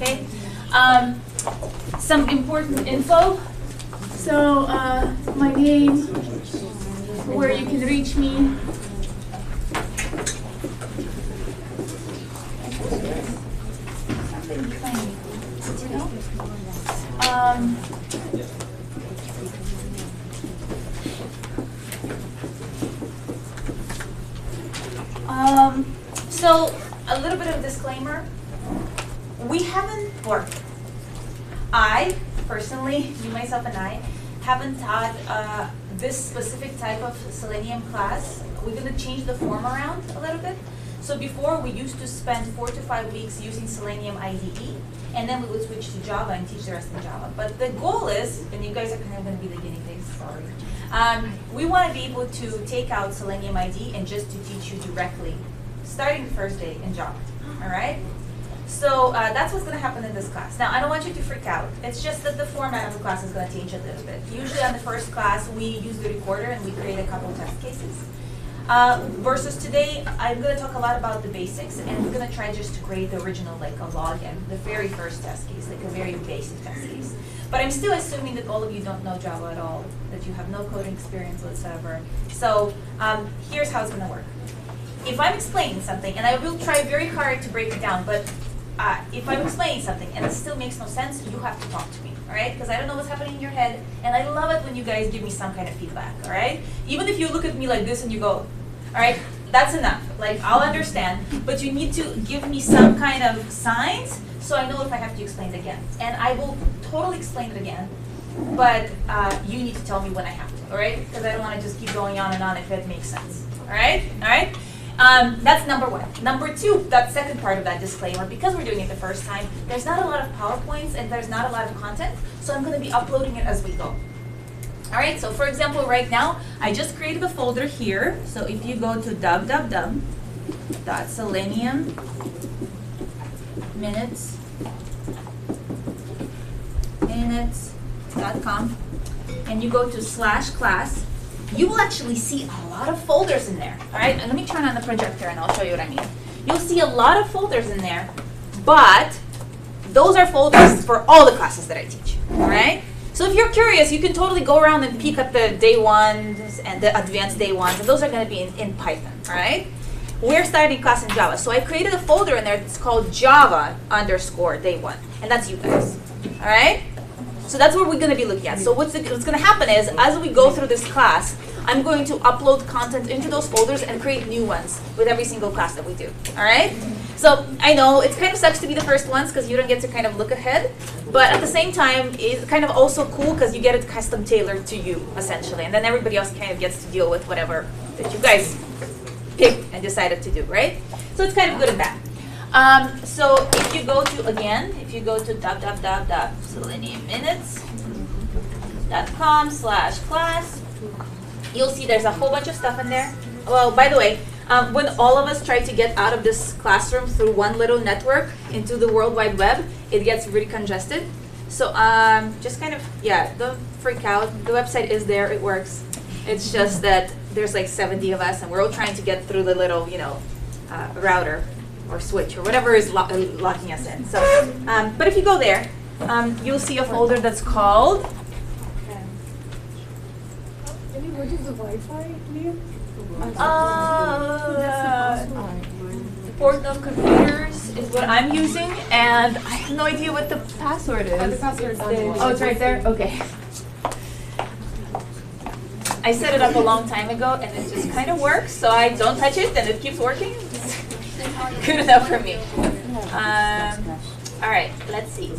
okay? Some important info. So my name, where you can reach me. So a little bit of disclaimer. We haven't, or I personally, you, myself, and I haven't taught this specific type of Selenium class. We're going to change the form around a little bit. So before, we used to spend 4 to 5 weeks using Selenium IDE, and then we would switch to Java and teach the rest in Java. But the goal is, and you guys are kind of going to be the guinea pigs, sorry. We want to be able to take out Selenium IDE and just to teach you directly, starting the first day in Java, all right? So that's what's going to happen in this class. Now, I don't want you to freak out. It's just that the format of the class is going to change a little bit. Usually on the first class, we use the recorder and we create a couple test cases. Versus today, I'm going to talk a lot about the basics, and we're going to try just to create the original, like a login, the very first test case, like a very basic test case. But I'm still assuming that all of you don't know Java at all, that you have no coding experience whatsoever. So here's how it's going to work. If I'm explaining something, and I will try very hard to break it down, but if I'm explaining something and it still makes no sense, you have to talk to me, all right? Because I don't know what's happening in your head, and I love it when you guys give me some kind of feedback, all right? Even if you look at me like this and you go, all right, that's enough. Like, I'll understand, but you need to give me some kind of signs so I know if I have to explain it again. And I will totally explain it again, but you need to tell me when I have to, all right? Because I don't want to just keep going on and on if it makes sense, all right? All right? That's number one. Number two, that second part of that disclaimer, because we're doing it the first time, there's not a lot of PowerPoints and there's not a lot of content, so I'm going to be uploading it as we go. All right, so for example, right now, I just created a folder here. So if you go to www.selenium-minutes.com and you go to /class, you will actually see a lot of folders in there. All right, and let me turn on the projector and I'll show you what I mean. You'll see a lot of folders in there, but those are folders for all the classes that I teach. All right. So if you're curious, you can totally go around and peek at the day ones and the advanced day ones, and those are going to be in Python, all right? We're starting class in Java. So I created a folder in there that's called Java_day1, and that's you guys, all right? So that's what we're going to be looking at. So what's going to happen is, as we go through this class, I'm going to upload content into those folders and create new ones with every single class that we do, all right? So I know it kind of sucks to be the first ones because you don't get to kind of look ahead, but at the same time, it's kind of also cool because you get it custom tailored to you, essentially, and then everybody else kind of gets to deal with whatever that you guys picked and decided to do, right? So it's kind of good and bad. So if you go to, www.seleniumminutes.com/class, you'll see there's a whole bunch of stuff in there. Well, by the way, when all of us try to get out of this classroom through one little network into the World Wide Web, it gets really congested. So just kind of, yeah, don't freak out. The website is there, it works. It's just that there's like 70 of us and we're all trying to get through the little, router or switch or whatever is locking us in. So, but if you go there, you'll see a folder that's called. What is the Wi-Fi name? Port of computers is what I'm using, and I have no idea what the password is. The password is Oh, it's right there? Okay. I set it up a long time ago, and it just kind of works, so I don't touch it, and it keeps working. Good enough for me. All right, let's see.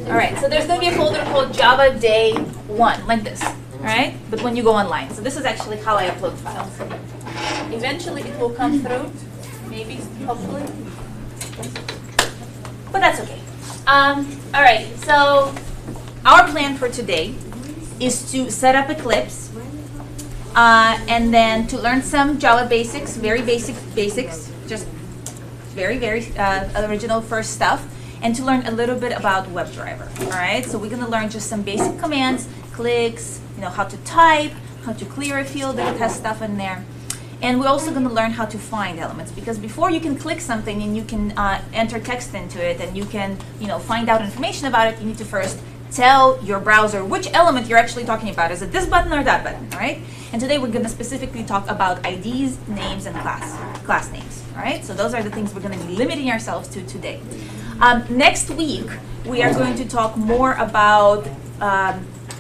All right, so there's going to be a folder called Java Day 1, like this, all right? But when you go online. So this is actually how I upload files. Eventually it will come through, maybe, hopefully. But that's okay. All right, so our plan for today is to set up Eclipse and then to learn some Java basics, very basic basics, just very, very original first stuff. and to learn a little bit about WebDriver. All right, so we're going to learn just some basic commands, clicks, how to type, how to clear a field if it has stuff in there. And we're also going to learn how to find elements, because before you can click something and you can enter text into it and you can find out information about it, you need to first tell your browser which element you're actually talking about. Is it this button or that button, all right? And today we're going to specifically talk about IDs, names, and class names, all right? So those are the things we're going to be limiting ourselves to today. Next week, we are going to talk more about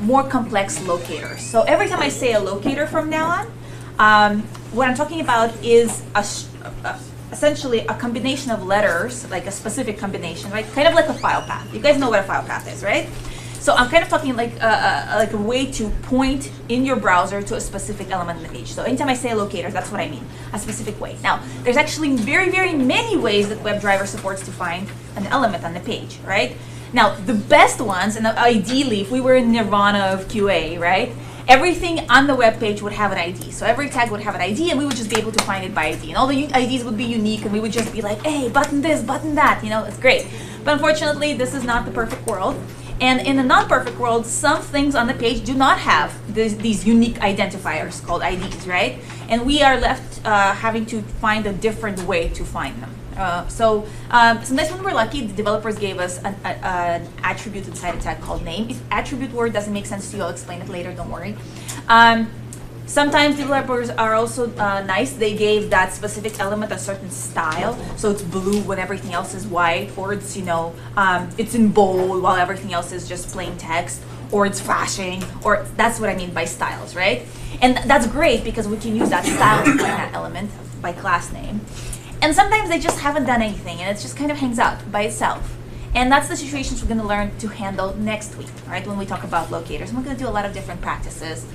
more complex locators. So every time I say a locator from now on, what I'm talking about is essentially a combination of letters, like a specific combination, right? Kind of like a file path. You guys know what a file path is, right? So I'm kind of talking like a way to point in your browser to a specific element in the page. So anytime I say a locator, that's what I mean, a specific way. Now, there's actually very, very many ways that WebDriver supports to find an element on the page, right? Now, the best ones, and ideally, if we were in nirvana of QA, right? Everything on the web page would have an ID. So every tag would have an ID, and we would just be able to find it by ID. And all the IDs would be unique, and we would just be like, hey, button this, button that, it's great. But unfortunately, this is not the perfect world. And in a non-perfect world, some things on the page do not have these unique identifiers called IDs, right? And we are left having to find a different way to find them. Sometimes when we're lucky, the developers gave us an attribute inside a tag called name. If attribute word doesn't make sense to you, I'll explain it later, don't worry. Sometimes developers are also nice. They gave that specific element a certain style. So it's blue when everything else is white, or it's, it's in bold while everything else is just plain text, or it's flashing, or that's what I mean by styles, right? And that's great because we can use that style to find that element by class name. And sometimes they just haven't done anything and it just kind of hangs out by itself. And that's the situations we're going to learn to handle next week, right, when we talk about locators. And we're going to do a lot of different practices.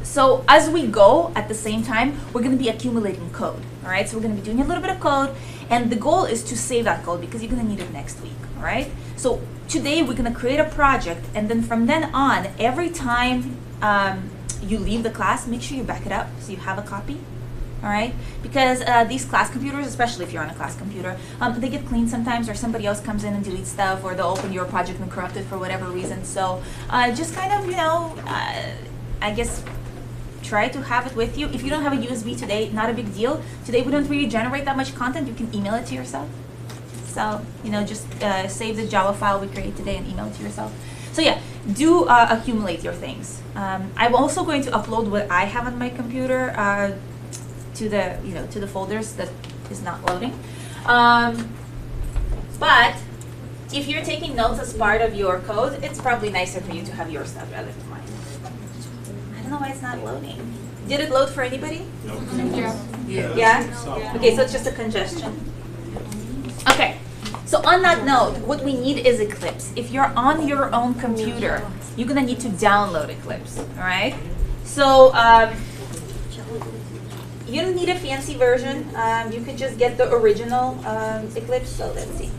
So as we go, at the same time, we're going to be accumulating code, all right? So we're going to be doing a little bit of code, and the goal is to save that code because you're going to need it next week, all right? So today we're going to create a project, and then from then on, every time you leave the class, make sure you back it up so you have a copy. All right, because these class computers, especially if you're on a class computer, they get cleaned sometimes, or somebody else comes in and deletes stuff, or they'll open your project and corrupt it for whatever reason. So just kind of, I guess try to have it with you. If you don't have a USB today, not a big deal. Today we don't really generate that much content. You can email it to yourself. So just save the Java file we create today and email it to yourself. So yeah, do accumulate your things. I'm also going to upload what I have on my computer. To the folders that is not loading. But if you're taking notes as part of your code, it's probably nicer for you to have your stuff rather than mine. I don't know why it's not loading. Did it load for anybody? No. Yeah? Okay, so it's just a congestion. Okay, so on that note, what we need is Eclipse. If you're on your own computer, you're gonna need to download Eclipse, all right? So, you don't need a fancy version. You could just get the original Eclipse. So let's see.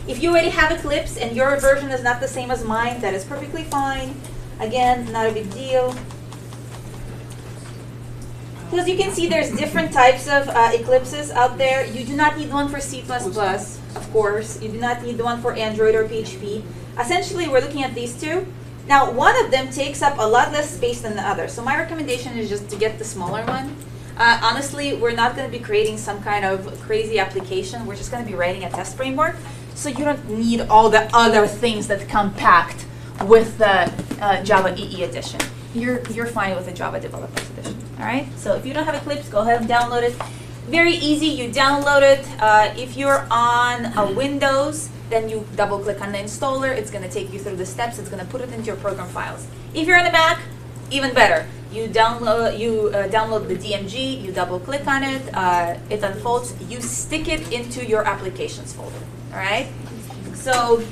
If you already have Eclipse and your version is not the same as mine, that is perfectly fine. Again, not a big deal. Because you can see there's different types of Eclipses out there. You do not need one for C++, of course. You do not need the one for Android or PHP. Essentially, we're looking at these two. Now, one of them takes up a lot less space than the other. So my recommendation is just to get the smaller one. Honestly, we're not going to be creating some kind of crazy application. We're just going to be writing a test framework. So you don't need all the other things that come packed with the Java EE edition. You're fine with the Java Developers Edition. All right? So if you don't have Eclipse, go ahead and download it. Very easy. You download it. If you're on a Windows, then you double click on the installer. It's going to take you through the steps. It's going to put it into your program files. If you're on a Mac, even better. You download the DMG, you double click on it, it unfolds, you stick it into your applications folder, all right? So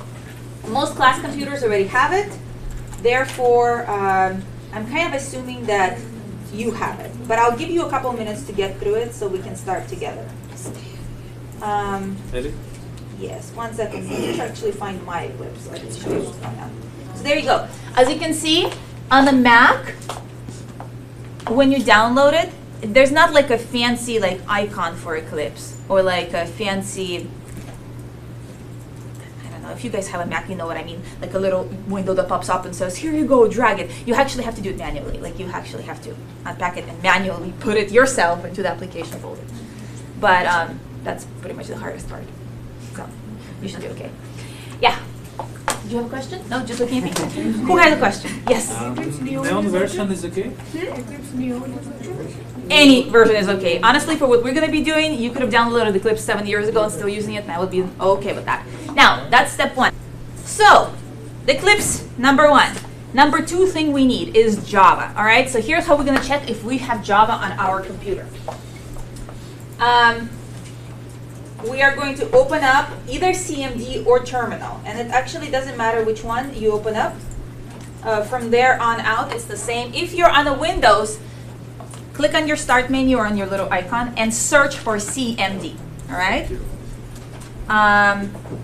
most class computers already have it, therefore I'm kind of assuming that you have it, but I'll give you a couple minutes to get through it so we can start together. Really? Yes, 1 second, let me actually find my Eclipse so I can show you what's going on. So there you go. As you can see, on the Mac, when you download it, there's not like a fancy icon for Eclipse or like a fancy know, if you guys have a Mac, you know what I mean, like a little window that pops up and says, here you go, drag it. You actually have to do it manually. Like you actually have to unpack it and manually put it yourself into the application folder. But that's pretty much the hardest part. So you should do okay. Yeah. Do you have a question? No, just looking at me. Who has a question? Yes. Neon version is okay? Eclipse Neo. Any version is okay. Honestly, for what we're going to be doing, you could have downloaded Eclipse 7 years ago and still using it, and I would be okay with that. Now, that's step one. So, Eclipse, number one. Number two thing we need is Java. All right, so here's how we're going to check if we have Java on our computer. We are going to open up either CMD or Terminal, and it actually doesn't matter which one you open up. From there on out, it's the same. If you're on a Windows, click on your Start menu or on your little icon and search for CMD, all right?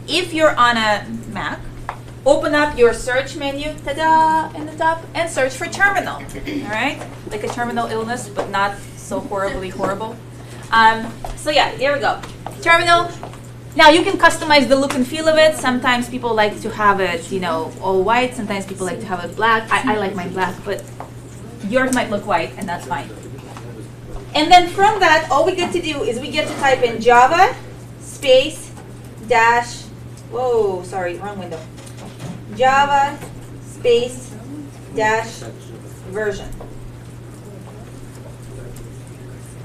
If you're on a Mac, open up your search menu, ta-da, in the top, and search for Terminal, all right? Like a terminal illness, but not so horribly horrible. So yeah, there we go. Terminal. Now you can customize the look and feel of it. Sometimes people like to have it, you know, all white. Sometimes people like to have it black. I like mine black, but yours might look white, and that's fine. And then from that, all we get to do is we get to type in Java space dash, whoa, sorry, wrong window. Java space dash version.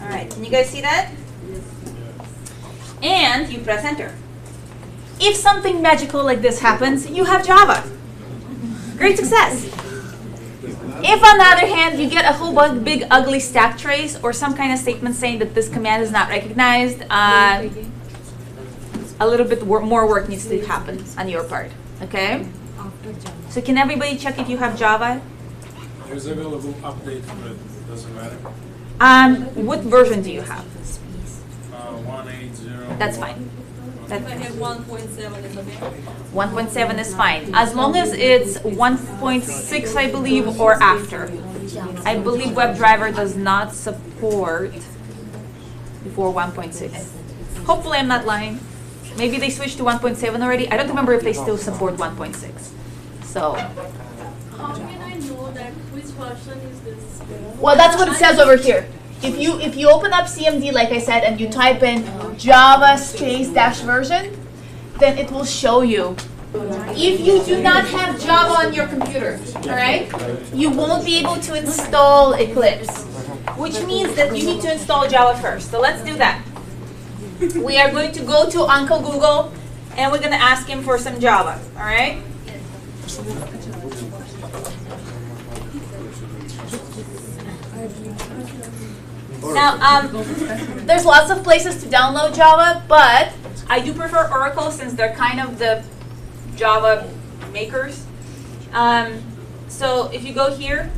All right, can you guys see that? And you press enter. If something magical like this happens, you have Java. Great success. If on the other hand, you get a whole bunch of big ugly stack trace or some kind of statement saying that this command is not recognized, a little bit more work needs to happen on your part, okay? So can everybody check if you have Java? There's available update for it, doesn't matter. What version do you have? 1.8.0. That's fine. If I have 1.7, is okay? 1.7 is fine, as long as it's 1.6, I believe, or after. I believe WebDriver does not support before 1.6. Hopefully I'm not lying. Maybe they switched to 1.7 already. I don't remember if they still support 1.6. So, How can I know that which version is this? well, that's what it says over here. If you open up CMD, like I said, and you type in Java space dash version, then it will show you. If you do not have Java on your computer, all right, you won't be able to install Eclipse, which means that you need to install Java first. So let's do that. We are going to go to Uncle Google, and we're going to ask him for some Java, all right? Now, there's lots of places to download Java, but I do prefer Oracle since they're kind of the Java makers. So if you go here,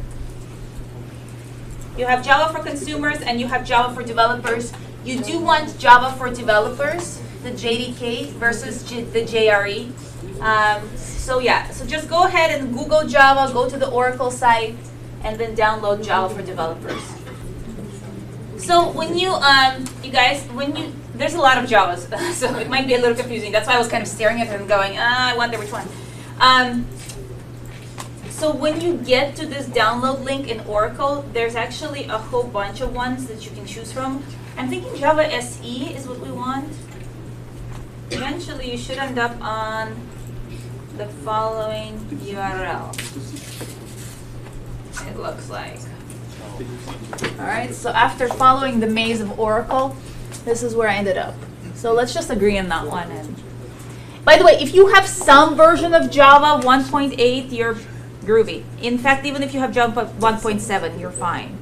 you have Java for consumers and you have Java for developers. You do want Java for developers, the JDK versus the JRE. So yeah, so just go ahead and Google Java, go to the Oracle site, and then download Java for developers. So when you, you guys, there's a lot of Javas, so it might be a little confusing. That's why I was kind of staring at it and going, I wonder which one. So when you get to this download link in Oracle, there's actually a whole bunch of ones that you can choose from. I'm thinking Java SE is what we want. Eventually, you should end up on the following URL. It looks like. All right, so after following the maze of Oracle, this is where I ended up. So let's just agree on that one. And by the way, if you have some version of Java 1.8, you're groovy. In fact, even if you have Java 1.7, you're fine.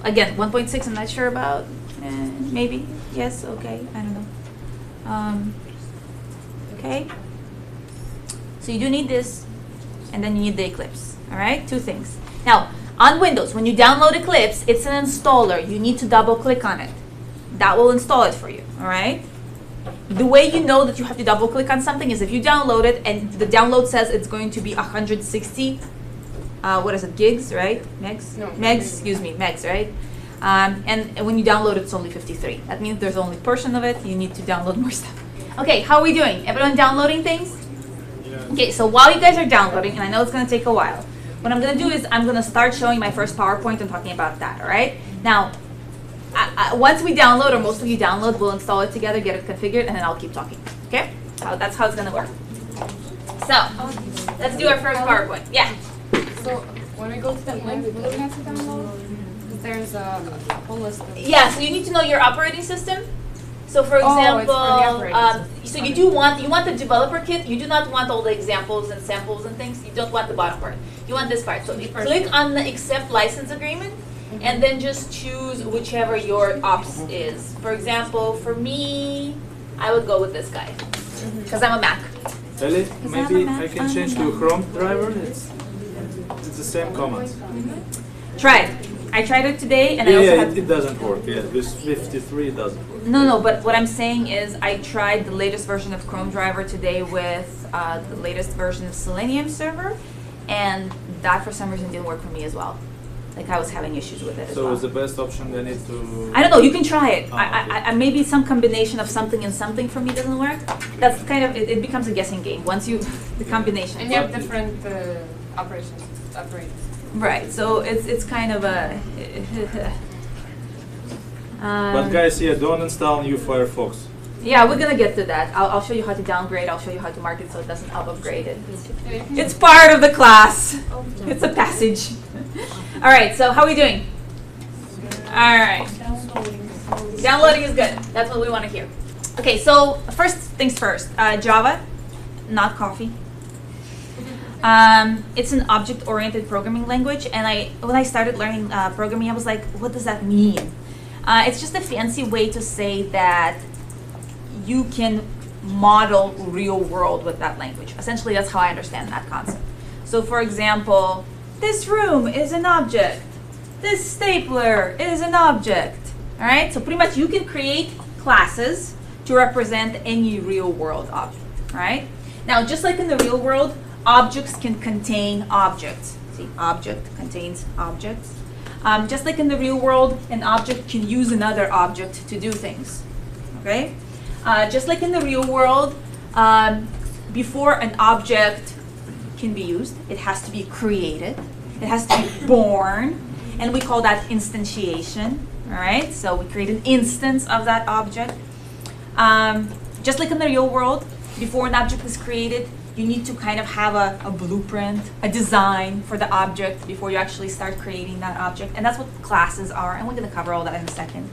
Again, 1.6, I'm not sure about. Maybe. Yes, okay, I don't know. Okay. So you do need this, and then you need the Eclipse. All right, two things. Now, on Windows, when you download Eclipse, it's an installer. You need to double click on it. That will install it for you, all right? The way you know that you have to double click on something is if you download it and the download says it's going to be 160, what is it, gigs, right? Megs? No. Megs, excuse me, megs, right? And when you download it, it's only 53. That means there's only a portion of it. You need to download more stuff. Okay, how are we doing? Everyone downloading things? Okay, so while you guys are downloading, and I know it's going to take a while, what I'm going to do is I'm going to start showing my first PowerPoint and talking about that, all right? Now, once we download, or most of you download, we'll install it together, get it configured, and then I'll keep talking, okay? That's how it's going to work. So, let's do our first PowerPoint. Yeah? So when we go to the link, what do we have to download? Because there's a whole list of... Yeah, so you need to know your operating system. So for Oh, it's example, for the operating so you want the developer kit. You do not want all the examples and samples and things. You don't want the bottom part. You want this part. So you click on the accept license agreement, and then just choose whichever your ops is. For example, for me, I would go with this guy because I'm a Mac. Ellie, that maybe a Mac? I can change to Chrome driver. It's the same command. Try it. I tried it today, and I Yeah, also yeah, have. it doesn't work. Yeah, with 53 it doesn't work. No, but what I'm saying is I tried the latest version of Chrome driver today with the latest version of Selenium server, and that for some reason didn't work for me as well. Like I was having issues with it as So well. is the best option they need to... I don't know, you can try it. Oh, okay. I maybe some combination of something and something for me doesn't work. That's kind of, it becomes a guessing game once you, the combination. And you have different operators. Right, so it's kind of a... But guys, yeah, don't install new Firefox. Yeah, we're gonna get to that. I'll show you how to downgrade. I'll show you how to mark it so it doesn't upgrade it. It's part of the class. It's a passage. All right, so how are we doing? All right. Downloading is good. That's what we want to hear. Okay, so first things first. Java, not coffee. It's an object-oriented programming language, and when I started learning programming, I was like, what does that mean? It's just a fancy way to say that you can model real world with that language. Essentially, that's how I understand that concept. So for example, this room is an object. This stapler is an object. All right, so pretty much you can create classes to represent any real world object, all right? Now, just like in the real world, objects can contain objects. See, object contains objects. Just like in the real world, an object can use another object to do things, okay? Just like in the real world, before an object can be used, it has to be created, it has to be born, and we call that instantiation, all right? So we create an instance of that object. Just like in the real world, before an object is created, you need to kind of have a blueprint, a design for the object before you actually start creating that object. And that's what classes are, and we're going to cover all that in a second.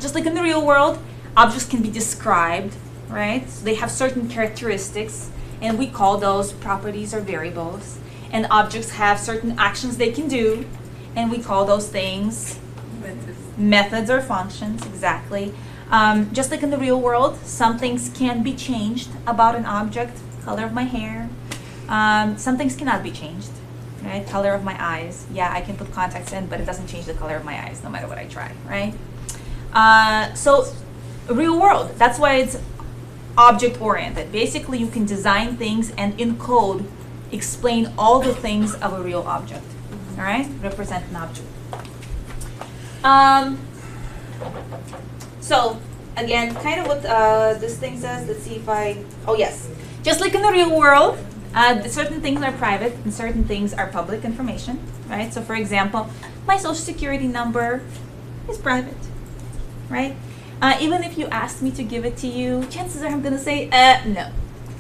Just like in the real world, objects can be described, right? So they have certain characteristics, and we call those properties or variables. And objects have certain actions they can do, and we call those things methods or functions, exactly. Just like in the real world, some things can be changed about an object. Color of my hair. Some things cannot be changed, right? Color of my eyes. Yeah, I can put contacts in, but it doesn't change the color of my eyes no matter what I try, right? So, real world, that's why it's object-oriented. Basically, you can design things and in code explain all the things of a real object, all right? Represent an object. So, again, kind of what this thing says. Let's see if oh yes. Just like in the real world, certain things are private and certain things are public information, right? So for example, my social security number is private, right? Even if you ask me to give it to you, chances are I'm gonna say, no,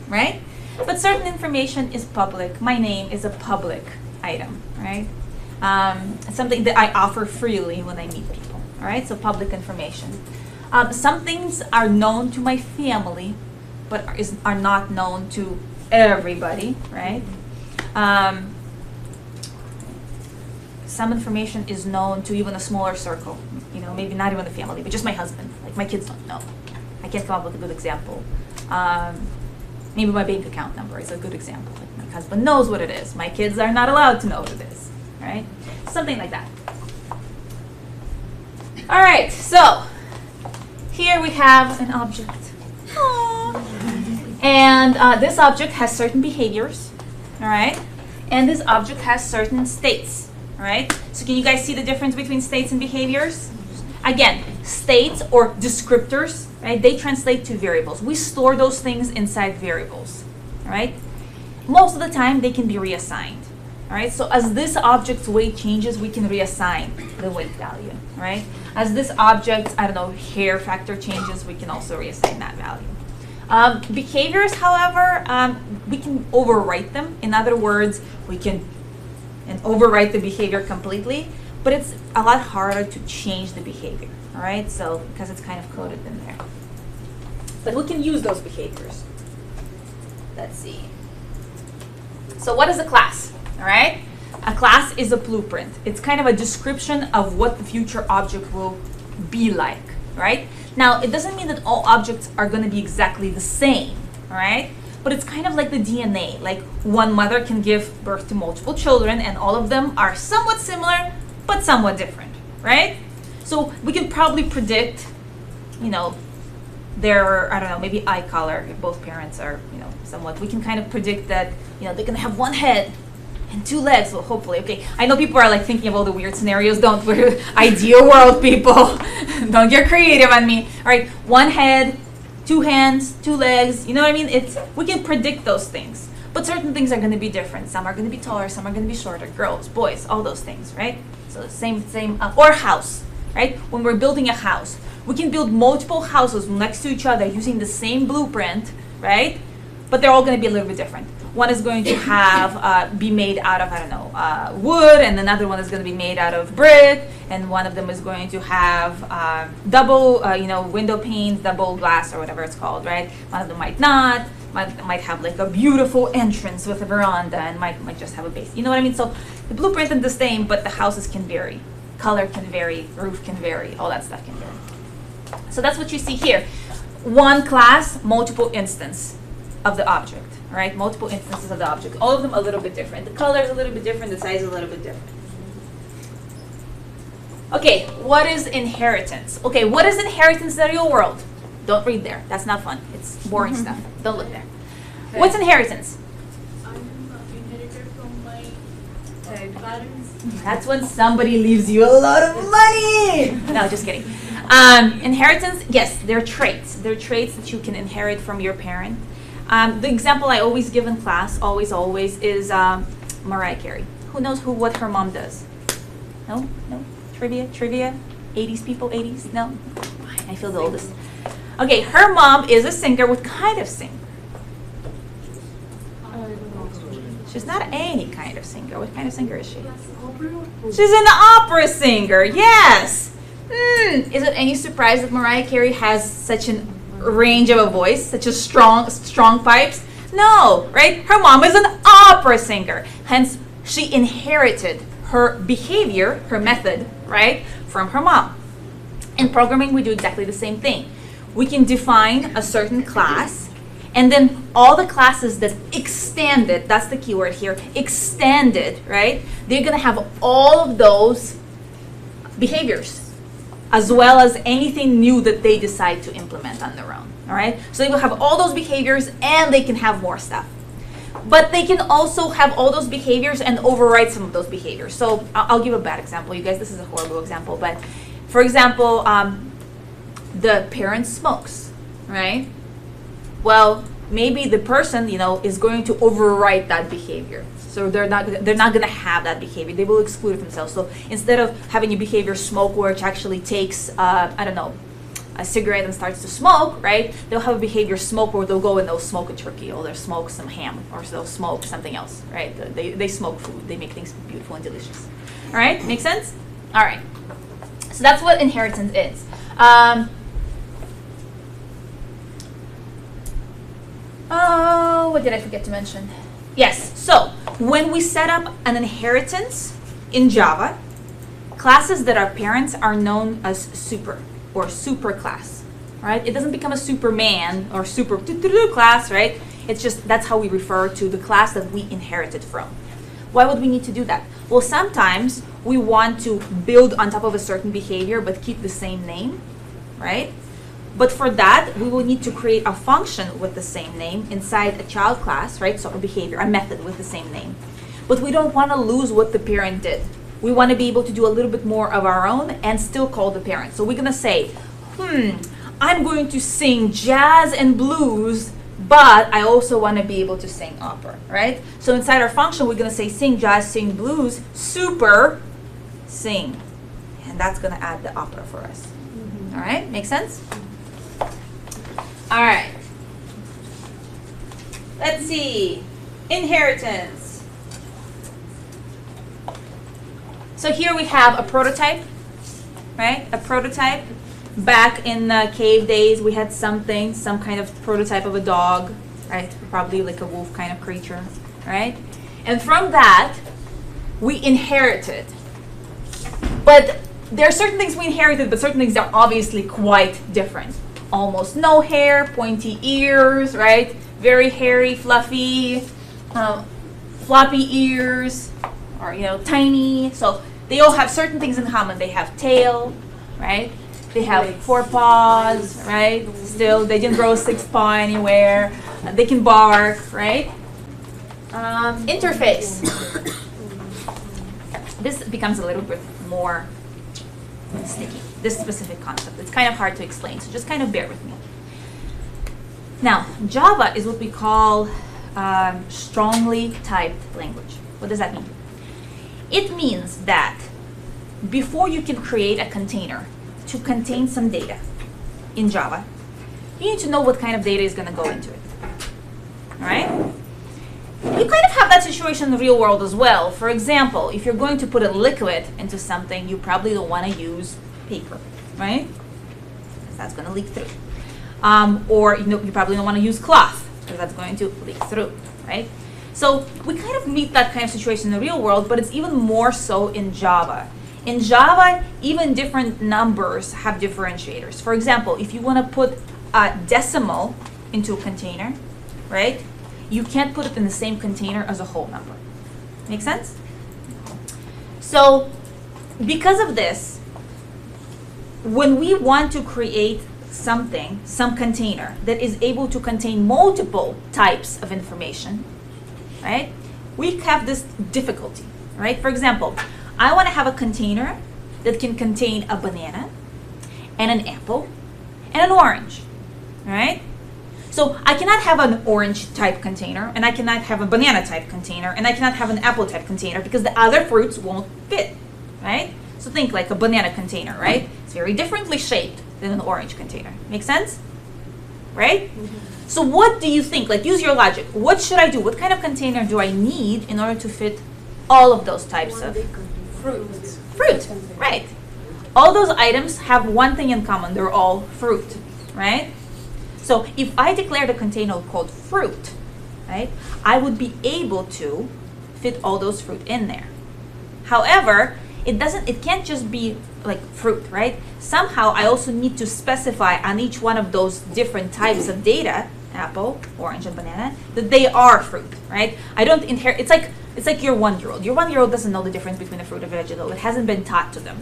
right? But certain information is public. My name is a public item, right? It's something that I offer freely when I meet people, all right? So public information. Some things are known to my family, but are not known to everybody, right? Some information is known to even a smaller circle, you know, maybe not even the family, but just my husband. Like my kids don't know. I can't come up with a good example. Maybe my bank account number is a good example. Like my husband knows what it is. My kids are not allowed to know what it is, right? Something like that. All right, so here we have an object. Aww. And this object has certain behaviors, all right? And this object has certain states, all right? So can you guys see the difference between states and behaviors? Again, states or descriptors, right? They translate to variables. We store those things inside variables, all right? most of the time they can be reassigned. All right, so as this object's weight changes, we can reassign the weight value, all right? As this object's, I don't know, hair factor changes, we can also reassign that value. Behaviors, however, we can overwrite them. In other words, we can overwrite the behavior completely, but it's a lot harder to change the behavior, all right? So, because it's kind of coded in there. But we can use those behaviors. Let's see. So what is a class? All right, a class is a blueprint. It's kind of a description of what the future object will be like, right? Now, it doesn't mean that all objects are going to be exactly the same, all right? But it's kind of like the DNA. Like one mother can give birth to multiple children and all of them are somewhat similar, but somewhat different, right? So we can probably predict, you know, their, I don't know, maybe eye color, if both parents are, you know, somewhat. We can kind of predict that, you know, they're going to have one head and two legs, well, hopefully. Okay, I know people are like thinking of all the weird scenarios. Don't, we're ideal world people. Don't get creative on me. All right, one head, two hands, two legs. You know what I mean? We can predict those things. But certain things are going to be different. Some are going to be taller, some are going to be shorter. Girls, boys, all those things, right? So same, or house, right? When we're building a house, we can build multiple houses next to each other using the same blueprint, right? But they're all going to be a little bit different. One is going to have be made out of, I don't know, wood, and another one is going to be made out of brick, and one of them is going to have double, you know, window panes, double glass, or whatever it's called, right? One of them might not, might have like a beautiful entrance with a veranda, and might just have a base. You know what I mean? So the blueprint is the same, but the houses can vary. Color can vary, roof can vary, all that stuff can vary. So that's what you see here. One class, multiple instance of the object. Right, multiple instances of the object. All of them a little bit different. The color is a little bit different. The size is a little bit different. Okay, what is inheritance? Okay, what is inheritance in the real world? Don't read there. That's not fun. It's boring stuff. Don't look there. Okay. What's inheritance? I'm inherited from my parents. That's when somebody leaves you a lot of money. No, just kidding. Inheritance, yes, they're traits. They're traits that you can inherit from your parent. The example I always give in class, always, is Mariah Carey. Who knows what her mom does? No? Trivia? 80s people, 80s? No? I feel the oldest. Okay, her mom is a singer. What kind of singer? She's not any kind of singer. What kind of singer is she? She's an opera singer, yes! Is it any surprise that Mariah Carey has such a range of a voice, such as strong pipes? No, right? Her mom is an opera singer. Hence, she inherited her behavior, her method, right, from her mom. In programming, we do exactly the same thing. We can define a certain class, and then all the classes that extend it, that's the keyword here, extended, right? They're going to have all of those behaviors, as well as anything new that they decide to implement on their own, all right? So they will have all those behaviors and they can have more stuff. But they can also have all those behaviors and override some of those behaviors. So I'll give a bad example, you guys. This is a horrible example, but for example, the parent smokes, right? Well, maybe the person, you know, is going to override that behavior. So they're not going to have that behavior. They will exclude it themselves. So instead of having a behavior smoke, which actually takes, I don't know, a cigarette and starts to smoke, right? They'll have a behavior smoke where they'll go and they'll smoke a turkey, or they'll smoke some ham, or they'll smoke something else, right? They smoke food. They make things beautiful and delicious. All right, make sense? All right. So that's what inheritance is. Oh, what did I forget to mention? Yes, so when we set up an inheritance in Java, classes that are parents are known as super or superclass, right? It doesn't become a Superman or super class, right? It's just, that's how we refer to the class that we inherited from. Why would we need to do that? Well, sometimes we want to build on top of a certain behavior but keep the same name, right? But for that, we will need to create a function with the same name inside a child class, right? So a behavior, a method with the same name. But we don't want to lose what the parent did. We want to be able to do a little bit more of our own and still call the parent. So we're going to say, I'm going to sing jazz and blues but I also want to be able to sing opera, right? So inside our function, we're going to say sing jazz, sing blues, super, sing. And that's going to add the opera for us. All right, make sense? All right. Let's see. Inheritance. So here we have a prototype, right? A prototype. Back in the cave days, we had some kind of prototype of a dog, right? Probably like a wolf kind of creature, right? And from that, we inherited. But there are certain things we inherited, but certain things are obviously quite different. Almost no hair, pointy ears, right? Very hairy, fluffy, floppy ears, or tiny. So they all have certain things in common. They have tail, right? They have 4 paws, right? Still, they didn't grow a 6th paw anywhere. They can bark, right? Interface. This becomes a little bit more sticky, this specific concept. It's kind of hard to explain, so just kind of bear with me. Now, Java is what we call strongly typed language. What does that mean? It means that before you can create a container to contain some data in Java, you need to know what kind of data is going to go into it. All right? You kind of have that situation in the real world as well. For example, if you're going to put a liquid into something, you probably don't want to use paper, right? Because that's going to leak through. Or you probably don't want to use cloth, because that's going to leak through, right? So we kind of meet that kind of situation in the real world, but it's even more so in Java. In Java, even different numbers have differentiators. For example, if you want to put a decimal into a container, right? You can't put it in the same container as a whole number. Make sense? So, because of this, when we want to create something, some container that is able to contain multiple types of information, right? We have this difficulty, right? For example, I want to have a container that can contain a banana and an apple and an orange, right? So I cannot have an orange type container, and I cannot have a banana type container, and I cannot have an apple type container because the other fruits won't fit, right? So think like a banana container, right? It's very differently shaped than an orange container. Make sense? Right? Mm-hmm. So what do you think? Like, use your logic. What should I do? What kind of container do I need in order to fit all of those types of fruit? Fruit, right. All those items have one thing in common. They're all fruit, right? So if I declared a container called fruit, right, I would be able to fit all those fruit in there. However, it can't just be like fruit, right? Somehow I also need to specify on each one of those different types of data, apple, orange, and banana, that they are fruit, right? I don't inherit, it's like your 1-year-old. Your 1-year-old doesn't know the difference between a fruit and a vegetable. It hasn't been taught to them.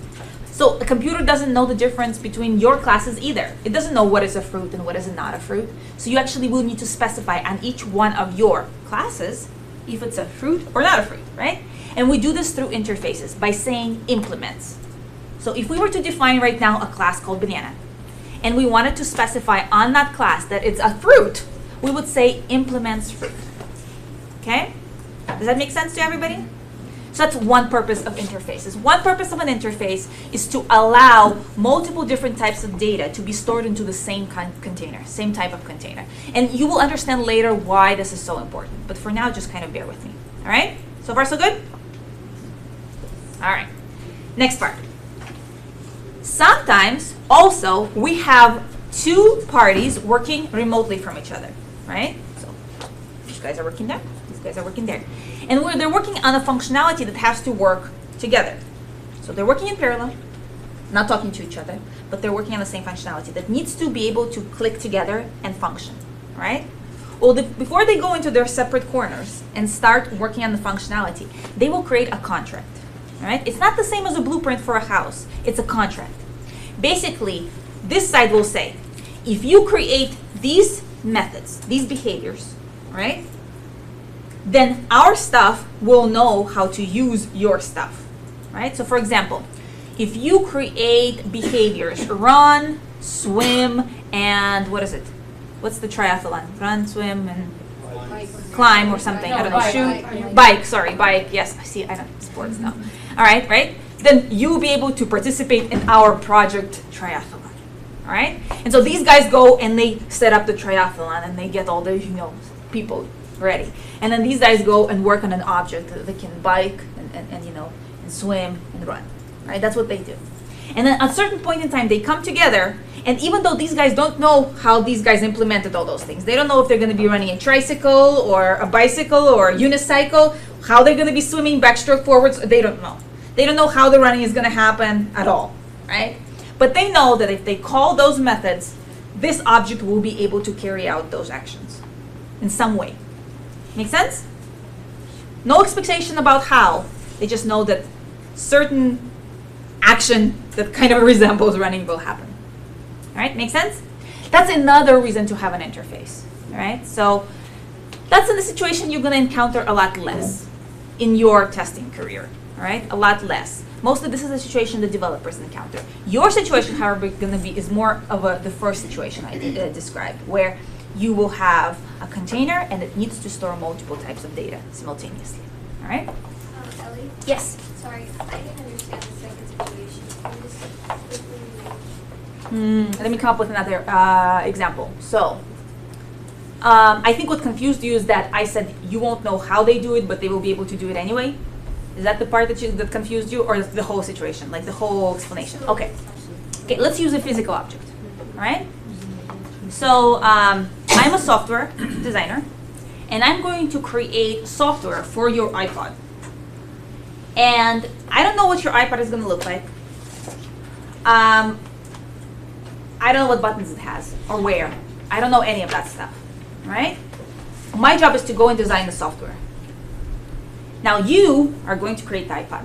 So a computer doesn't know the difference between your classes either. It doesn't know what is a fruit and what is not a fruit. So you actually will need to specify on each one of your classes if it's a fruit or not a fruit, right? And we do this through interfaces by saying implements. So if we were to define right now a class called banana, and we wanted to specify on that class that it's a fruit, we would say implements fruit. Okay? Does that make sense to everybody? So that's one purpose of interfaces. One purpose of an interface is to allow multiple different types of data to be stored into the same container, same type of container. And you will understand later why this is so important. But for now, just kind of bear with me. All right? So far, so good? All right. Next part. Sometimes, also, we have two parties working remotely from each other, right? So these guys are working there. These guys are working there. And they're working on a functionality that has to work together. So they're working in parallel, not talking to each other, but they're working on the same functionality that needs to be able to click together and function, right? Well, before they go into their separate corners and start working on the functionality, they will create a contract, right? It's not the same as a blueprint for a house. It's a contract. Basically, this side will say, if you create these methods, these behaviors, right? Then our stuff will know how to use your stuff, right? So for example, if you create behaviors, run, swim, and what is it? what's the triathlon? Run, swim, and Bike. climb or something. I don't know. bike. Shoot. Bike, sorry, bike. Yes, I see. I don't sports now. All right, right? Then you'll be able to participate in our project triathlon. All right? And so these guys go and they set up the triathlon and they get all the, people ready. And then these guys go and work on an object that they can bike and swim and run. Right? That's what they do. And then at a certain point in time, they come together, and even though these guys don't know how these guys implemented all those things, they don't know if they're going to be running a tricycle or a bicycle or a unicycle, how they're going to be swimming backstroke forwards, they don't know. They don't know how the running is going to happen at all, right? But they know that if they call those methods, this object will be able to carry out those actions in some way. Make sense? No expectation about how. They just know that certain action that kind of resembles running will happen. All right, make sense? That's another reason to have an interface. All right, so that's in a situation you're going to encounter a lot less in your testing career. All right, a lot less. Mostly this is a situation the developers encounter. Your situation, however, is more of the first situation I described, where you will have a container and it needs to store multiple types of data simultaneously. All right? Ellie? Yes. Sorry, I didn't understand the second situation. Can you just quickly Let me come up with another example. So, I think what confused you is that I said you won't know how they do it, but they will be able to do it anyway. Is that the part that confused you, or the whole situation, like the whole explanation? Okay. Okay, let's use a physical object. All right. So I'm a software designer, and I'm going to create software for your iPod. And I don't know what your iPod is going to look like. I don't know what buttons it has or where. I don't know any of that stuff, right? My job is to go and design the software. Now you are going to create the iPod.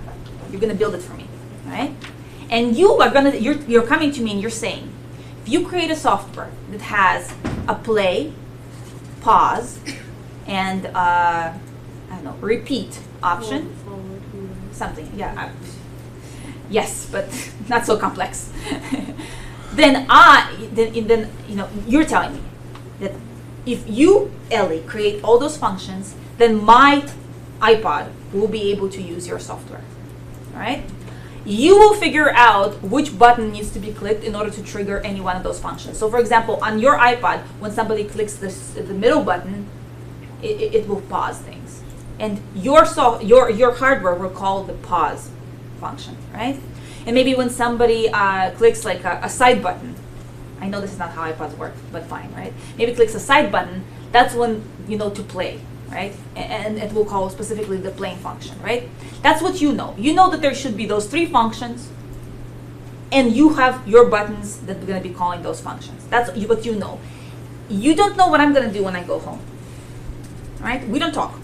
You're going to build it for me, right? And you're coming to me and you're saying, if you create a software that has a play, pause, and I don't know, repeat option, something, yeah, yes, but not so complex. then you're telling me that if you, Ellie, create all those functions, then my iPod will be able to use your software. All right? You will figure out which button needs to be clicked in order to trigger any one of those functions. So, for example, on your iPod, when somebody clicks the middle button, it will pause things, and your hardware will call the pause function, right? And maybe when somebody clicks like a side button, I know this is not how iPods work, but fine, right? Maybe clicks a side button, that's when you know to play, right? And it will call specifically the playing function, right? That's what you know. You know that there should be those three functions, and you have your buttons that are going to be calling those functions. That's what you know. You don't know what I'm going to do when I go home, right? We don't talk.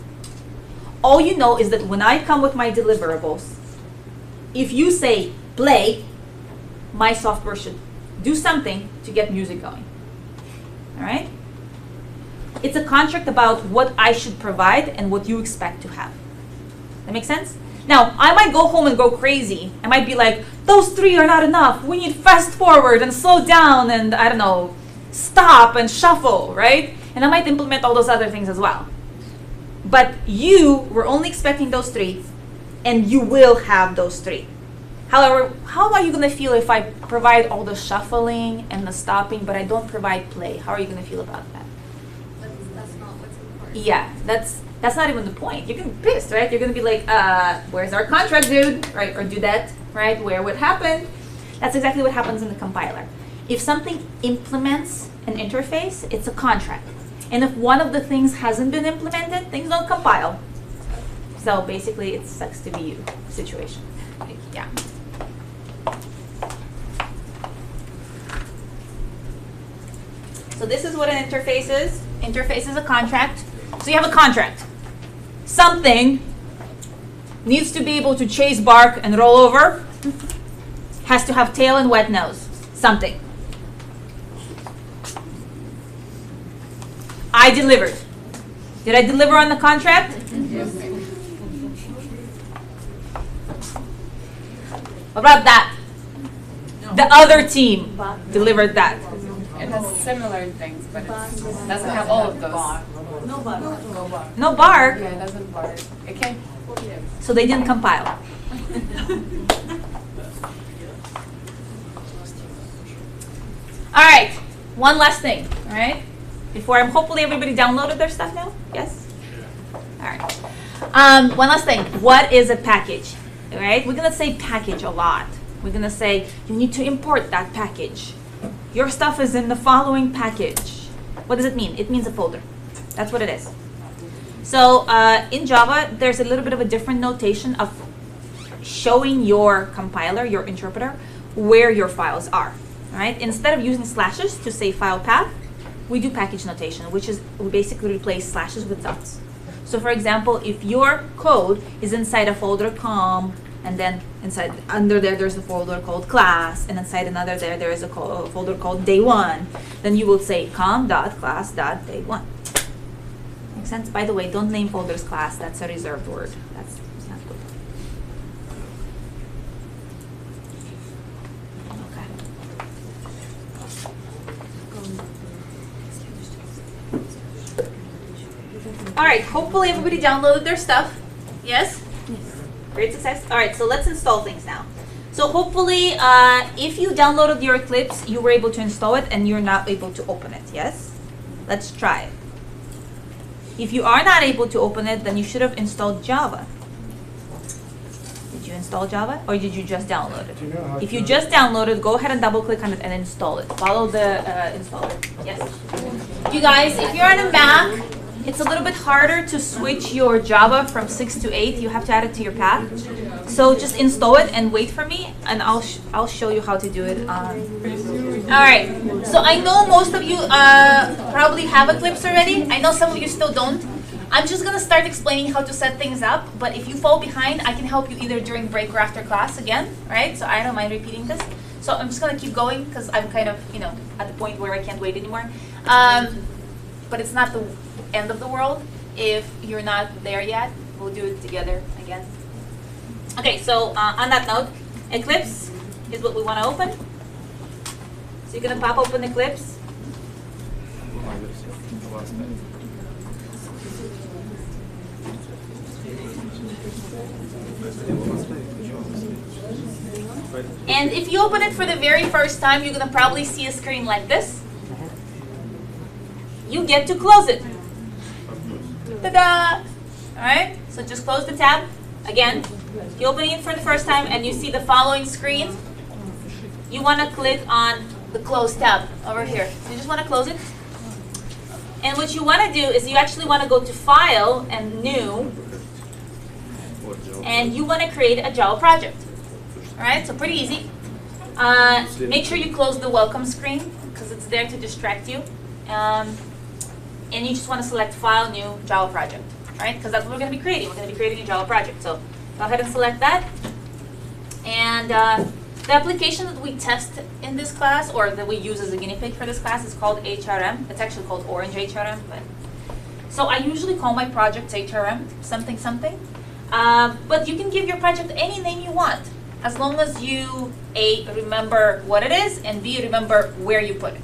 All you know is that when I come with my deliverables, if you say play, my software should do something to get music going. All right? It's a contract about what I should provide and what you expect to have. That make sense? Now, I might go home and go crazy. I might be like, those three are not enough. We need fast forward and slow down and, I don't know, stop and shuffle, right? And I might implement all those other things as well. But you were only expecting those three, and you will have those three. However, how are you going to feel if I provide all the shuffling and the stopping, but I don't provide play? How are you going to feel about that? That's not what's important. Yeah, that's not even the point. You're going to be pissed, right? You're going to be like, where's our contract, dude? Right? Or do that, right? Where what happened? That's exactly what happens in the compiler. If something implements an interface, it's a contract. And if one of the things hasn't been implemented, things don't compile. So basically, it sucks to be you situation. Yeah. So this is what an interface is. Interface is a contract. So you have a contract. Something needs to be able to chase, bark, and roll over. Has to have tail and wet nose. Something. I delivered. Did I deliver on the contract? Yes. What about that? The other team delivered that. It has similar things, but it doesn't have all of those. No bark. Yeah, it doesn't bark. It can't. So they didn't compile. All right, one last thing, all right? Hopefully everybody downloaded their stuff now? Yes? All right. One last thing, what is a package, all right? We're gonna say package a lot. We're gonna say you need to import that package. Your stuff is in the following package. What does it mean? It means a folder. That's what it is. So in Java, there's a little bit of a different notation of showing your compiler, your interpreter, where your files are. All right? Instead of using slashes to say file path, we do package notation, which is we basically replace slashes with dots. So for example, if your code is inside a folder com, and then under there's a folder called class, and inside another there is a folder called day1, then you will say com.class.day1. Makes sense? By the way, don't name folders class. That's a reserved word. That's not good. Okay. All right. Hopefully everybody downloaded their stuff. Yes? Great success. All right. So let's install things now. So hopefully, if you downloaded your Eclipse, you were able to install it, and you're not able to open it. Yes? Let's try it. If you are not able to open it, then you should have installed Java. Did you install Java, or did you just download it? If you just downloaded, go ahead and double click on it and install it. Follow the installer. Yes. You guys, if you're on a Mac, it's a little bit harder to switch your Java from 6 to 8. You have to add it to your path. So just install it and wait for me, and I'll show you how to do it. All right. So I know most of you probably have Eclipse already. I know some of you still don't. I'm just gonna start explaining how to set things up. But if you fall behind, I can help you either during break or after class again. Right? So I don't mind repeating this. So I'm just gonna keep going because I'm kind of at the point where I can't wait anymore. But it's not the end of the world if you're not there yet. We'll do it together again. Okay, so on that note, Eclipse is what we want to open. So you're going to pop open Eclipse. And if you open it for the very first time, you're going to probably see a screen like this. You get to close it. Ta-da! All right, so just close the tab. Again, you're opening it for the first time and you see the following screen. You want to click on the close tab over here. So you just want to close it. And what you want to do is you actually want to go to File and New. And you want to create a Java project. All right, so pretty easy. Make sure you close the welcome screen because it's there to distract you. And you just want to select File, New, Java project. Right? Because that's what we're going to be creating. We're going to be creating a Java project. So go ahead and select that. And the application that we test in this class, or that we use as a guinea pig for this class, is called HRM. It's actually called Orange HRM. So I usually call my projects HRM, something, something. But you can give your project any name you want, as long as you, A, remember what it is, and B, remember where you put it.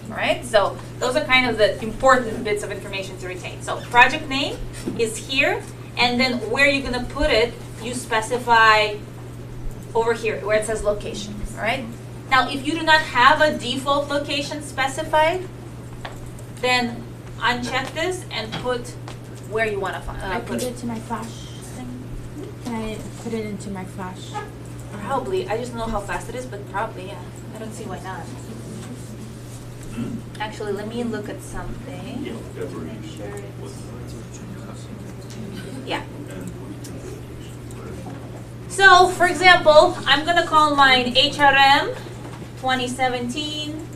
All right, so those are kind of the important bits of information to retain. So project name is here, and then where you're going to put it, you specify over here where it says location. All right. Now, if you do not have a default location specified, then uncheck this and put where you want to put it into my flash thing. Can I put it into my flash? Probably. I just don't know how fast it is, but probably, yeah. I don't see why not. Actually, let me look at something. Make sure it's... Yeah. So, for example, I'm going to call mine HRM 2017.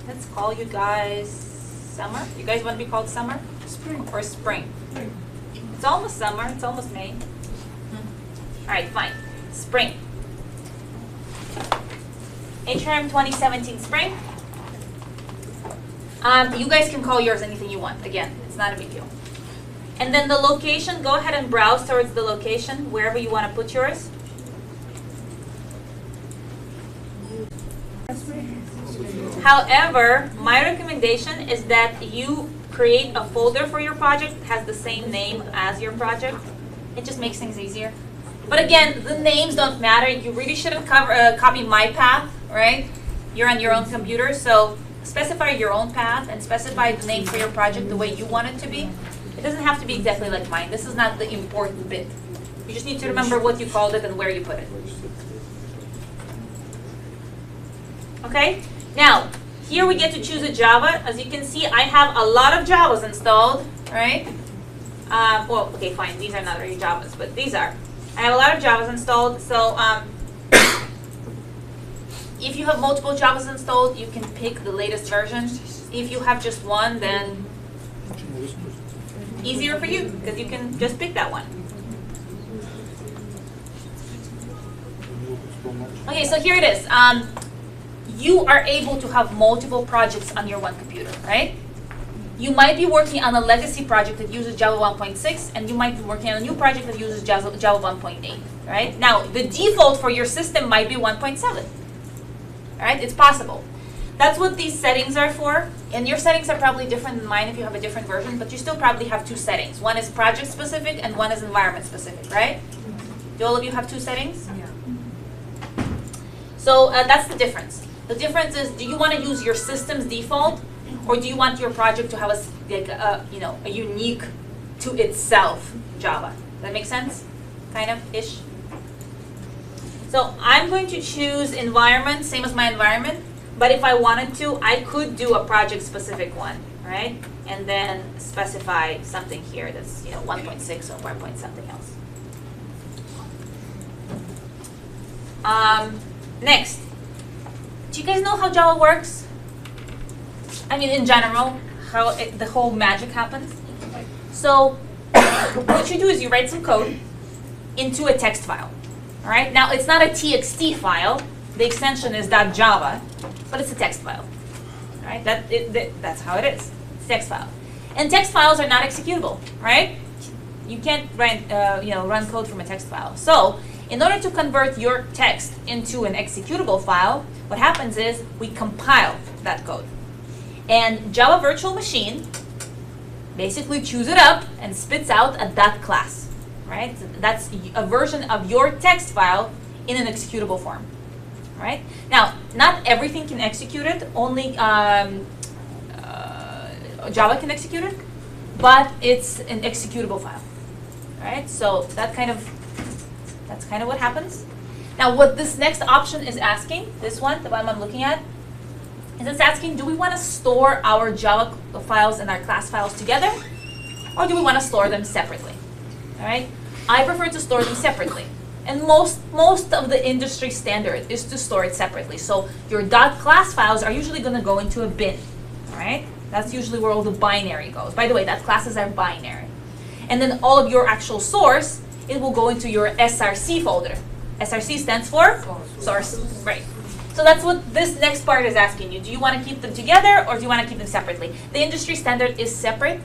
Let's call you guys summer. You guys want to be called summer? Spring. Or spring? It's almost summer. It's almost May. All right, fine. Spring. HRM 2017 spring. You guys can call yours anything you want. Again, it's not a big deal. And then the location, go ahead and browse towards the location, wherever you want to put yours. However, my recommendation is that you create a folder for your project that has the same name as your project. It just makes things easier. But again, the names don't matter. You really shouldn't copy my path, right? You're on your own computer, so specify your own path and specify the name for your project the way you want it to be. It doesn't have to be exactly like mine. This is not the important bit. You just need to remember what you called it and where you put it. Okay? Now, here we get to choose a Java. As you can see, I have a lot of Javas installed, right? Well, okay, fine. These are not really Javas, but these are. I have a lot of Javas installed, so if you have multiple Javas installed, you can pick the latest version. If you have just one, then easier for you, because you can just pick that one. Okay, so here it is. You are able to have multiple projects on your one computer, right? You might be working on a legacy project that uses Java 1.6, and you might be working on a new project that uses Java 1.8, right? Now, the default for your system might be 1.7, all right? It's possible. That's what these settings are for, and your settings are probably different than mine if you have a different version, but you still probably have two settings. One is project specific, and one is environment specific, right? Do all of you have two settings? Yeah. So that's the difference. The difference is, do you want to use your system's default, or do you want your project to have a unique to itself Java? Does that make sense? Kind of ish. So I'm going to choose environment, same as my environment. But if I wanted to, I could do a project specific one, right? And then specify something here that's 1.6 or 1 point something else. Next, do you guys know how Java works? I mean, in general, how the whole magic happens. So what you do is you write some code into a text file. All right. Now it's not a TXT file. The extension is .java, but it's a text file. All right. That's how it is. It's a text file, and text files are not executable, right? You can't run code from a text file. So in order to convert your text into an executable file, what happens is we compile that code. And Java Virtual Machine basically chews it up and spits out a .class, right? So that's a version of your text file in an executable form, right? Now, not everything can execute it. Only Java can execute it, but it's an executable file, right? So that's kind of what happens. Now, what this next option is asking, this one, the one I'm looking at, is it's asking, do we want to store our Java files and our class files together, or do we want to store them separately? All right. I prefer to store them separately, and most of the industry standard is to store it separately. So your .class files are usually going to go into a bin. All right. That's usually where all the binary goes. By the way, .classes are binary, and then all of your actual source, it will go into your SRC folder. SRC stands for source, right? So that's what this next part is asking you. Do you want to keep them together, or do you want to keep them separately? The industry standard is separate.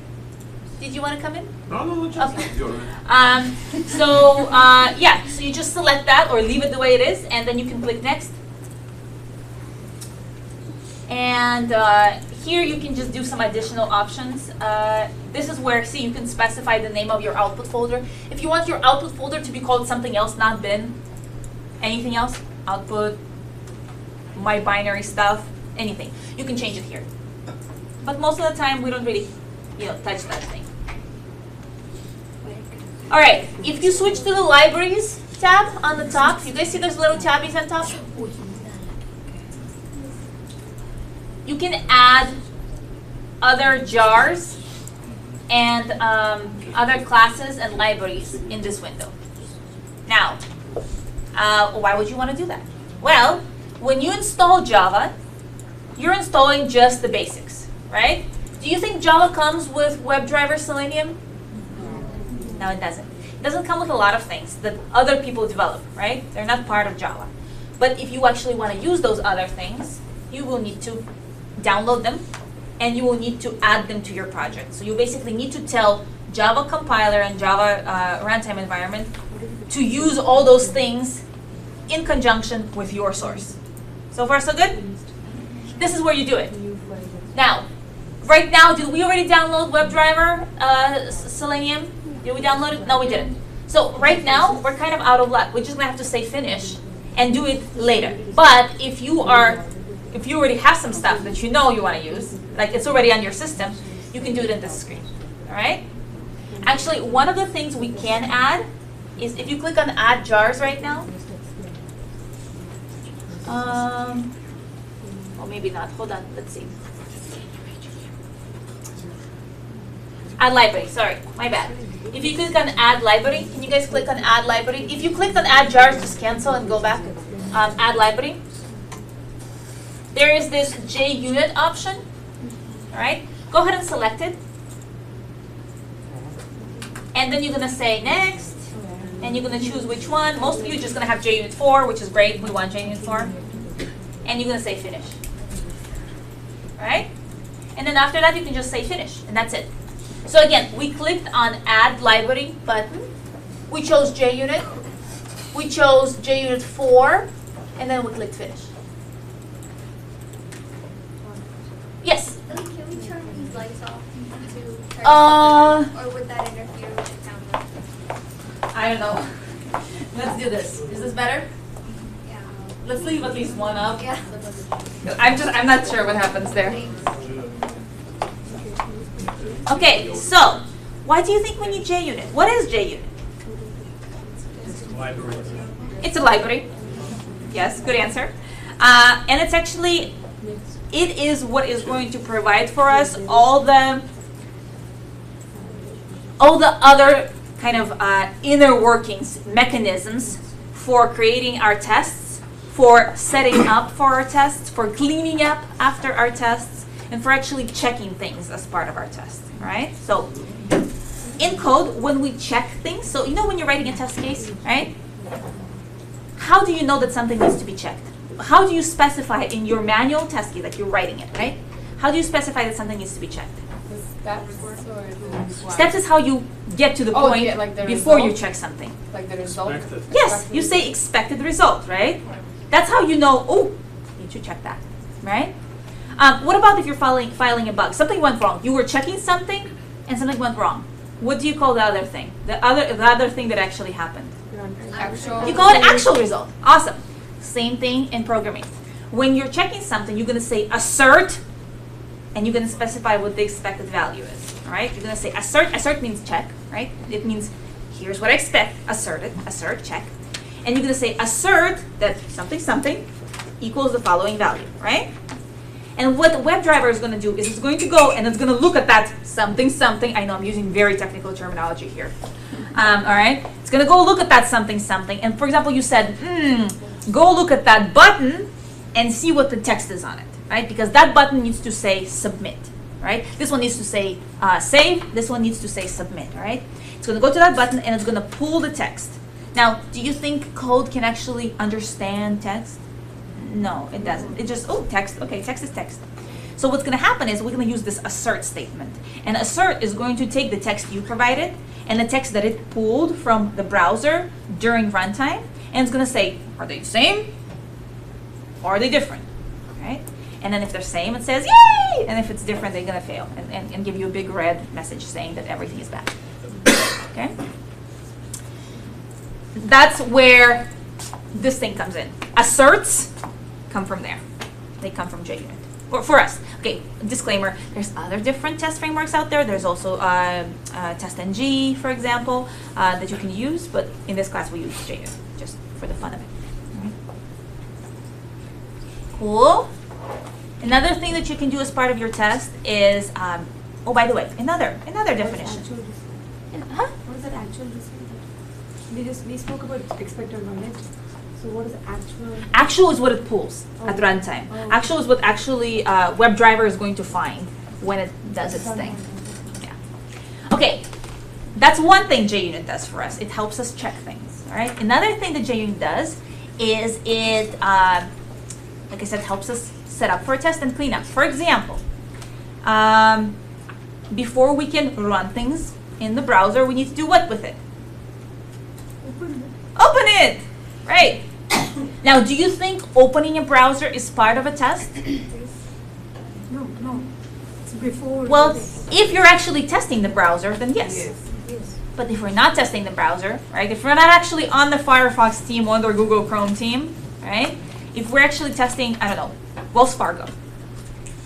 Did you want to come in? No, just Okay. go ahead. Yeah, so you just select that or leave it the way it is, and then you can click next. And here you can just do some additional options. This is where, see, you can specify the name of your output folder. If you want your output folder to be called something else, not bin, anything else, output, my binary stuff, anything, you can change it here. But most of the time, we don't really, touch that thing. All right, if you switch to the libraries tab on the top, you guys see those little tabbies on top? You can add other jars and other classes and libraries in this window. Now, why would you want to do that? Well, when you install Java, you're installing just the basics, right? Do you think Java comes with WebDriver Selenium? No, it doesn't. It doesn't come with a lot of things that other people develop, right? They're not part of Java. But if you actually want to use those other things, you will need to download them, and you will need to add them to your project. So you basically need to tell Java compiler and Java runtime environment to use all those things in conjunction with your source. So far, so good? This is where you do it. Now, right now, did we already download WebDriver Selenium? Did we download it? No, we didn't. So right now, we're kind of out of luck. We're just gonna have to say finish and do it later. But if you already have some stuff that you know you want to use, like it's already on your system, you can do it in this screen. All right? Actually, one of the things we can add is if you click on Add Jars right now. Or maybe not. Hold on. Let's see. Add library. Sorry, my bad. If you click on Add library, can you guys click on Add library? If you clicked on Add Jars, just cancel and go back. Add library. There is this JUnit option. All right. Go ahead and select it. And then you're going to say next. And you're going to choose which one. Most of you are just going to have JUnit 4, which is great. We want JUnit 4. And you're going to say finish. All right? And then after that, you can just say finish. And that's it. So again, we clicked on Add Library button. We chose JUnit. We chose JUnit 4. And then we clicked finish. Yes? Can we turn these lights off to turn or would that interfere with the camera? I don't know. Let's do this. Is this better? Yeah. Let's leave at least one up. Yeah. I'm not sure what happens there. Okay, so why do you think we need JUnit? What is JUnit? Library. It's a library. Yes, good answer. And it's actually, it is what is going to provide for us all the other kind of inner workings, mechanisms for creating our tests, for setting up for our tests, for cleaning up after our tests, and for actually checking things as part of our test, right? So in code, when we check things, so you know when you're writing a test case, right? How do you know that something needs to be checked? How do you specify in your manual test case, like you're writing it, right? How do you specify that something needs to be checked? Steps or the Steps is how you get to the Oh, point yeah, like the before you result? check something. like the result. Expected. Yes, you say expected result, right? That's how you know, oh, need to check that, right? What about if you're filing a bug? Something went wrong. You were checking something and something went wrong. What do you call the other thing? The other thing that actually happened? Actual. You call it actual result. Awesome. Same thing in programming. When you're checking something, you're going to say assert, and you're going to specify what the expected value is. All right? You're going to say assert. Assert means check, right? It means here's what I expect. Assert it. Assert, check. And you're going to say assert that something something equals the following value, right? And what the WebDriver is going to do is it's going to go and it's going to look at that something something. I know I'm using very technical terminology here. All right? It's going to go look at that something something. And for example, you said, go look at that button and see what the text is on it, right? Because that button needs to say submit, right? This one needs to say save. This one needs to say submit, right? It's going to go to that button and it's going to pull the text. Now, do you think code can actually understand text? No, it doesn't. It just, oh, text. Okay, text is text. So what's going to happen is we're going to use this assert statement. And assert is going to take the text you provided and the text that it pulled from the browser during runtime, and it's going to say, are they the same or are they different? Right? And then if they're same, it says, yay! And if it's different, they're going to fail and give you a big red message saying that everything is bad. Okay? That's where this thing comes in. Asserts come from there. They come from JUnit. For us. Okay, disclaimer, there's other different test frameworks out there. There's also TestNG, for example, that you can use, but in this class we use JUnit, just for the fun of it. All right. Cool. Another thing that you can do as part of your test is, oh, by the way, another definition. Huh? What is that actual result? We spoke about expected knowledge. So what is actual? Actual is what it pulls at runtime. Oh. Actual is what actually WebDriver is going to find when it does its thing. Yeah. Okay, that's one thing JUnit does for us. It helps us check things. All right. Another thing that JUnit does is it, like I said, helps us set up for a test and clean up. For example, before we can run things in the browser, we need to do what with it? Open it! Right. Now, do you think opening a browser is part of a test? No. It's before. Well, if you're actually testing the browser, then yes. Yes. But if we're not testing the browser, right? If we're not actually on the Firefox team or the Google Chrome team, right? If we're actually testing, I don't know, Wells Fargo,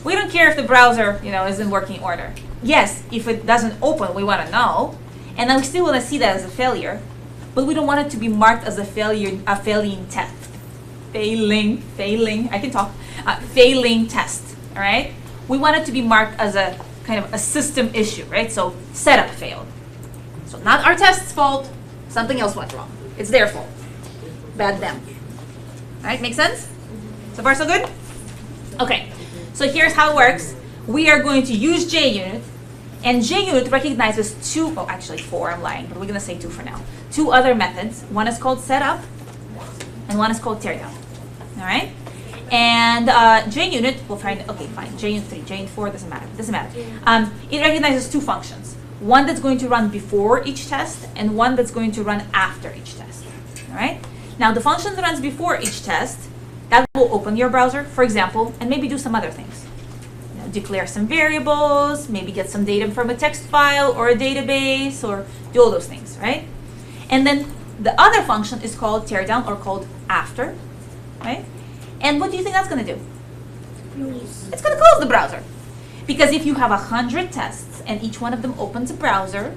we don't care if the browser, is in working order. Yes, if it doesn't open, we want to know, and then we still want to see that as a failure, but we don't want it to be marked as a failing test. Failing test, all right? We want it to be marked as a kind of a system issue, right? So setup failed. So not our test's fault, something else went wrong. It's their fault. Bad them. All right, make sense? So far so good? Okay, so here's how it works. We are going to use JUnit, and JUnit recognizes four, I'm lying, but we're gonna say 2 for now. 2 other methods. One is called setup, and one is called teardown. All right? And JUnit, we'll find, okay, fine, JUnit 3, JUnit 4, doesn't matter. It recognizes 2 functions. One that's going to run before each test, and one that's going to run after each test. All right? Now, the function that runs before each test, that will open your browser, for example, and maybe do some other things. Declare some variables, maybe get some data from a text file or a database, or do all those things, right? And then the other function is called teardown, or called after, right? And what do you think that's going to do? It's going to close the browser. Because if you have 100 tests and each one of them opens a browser,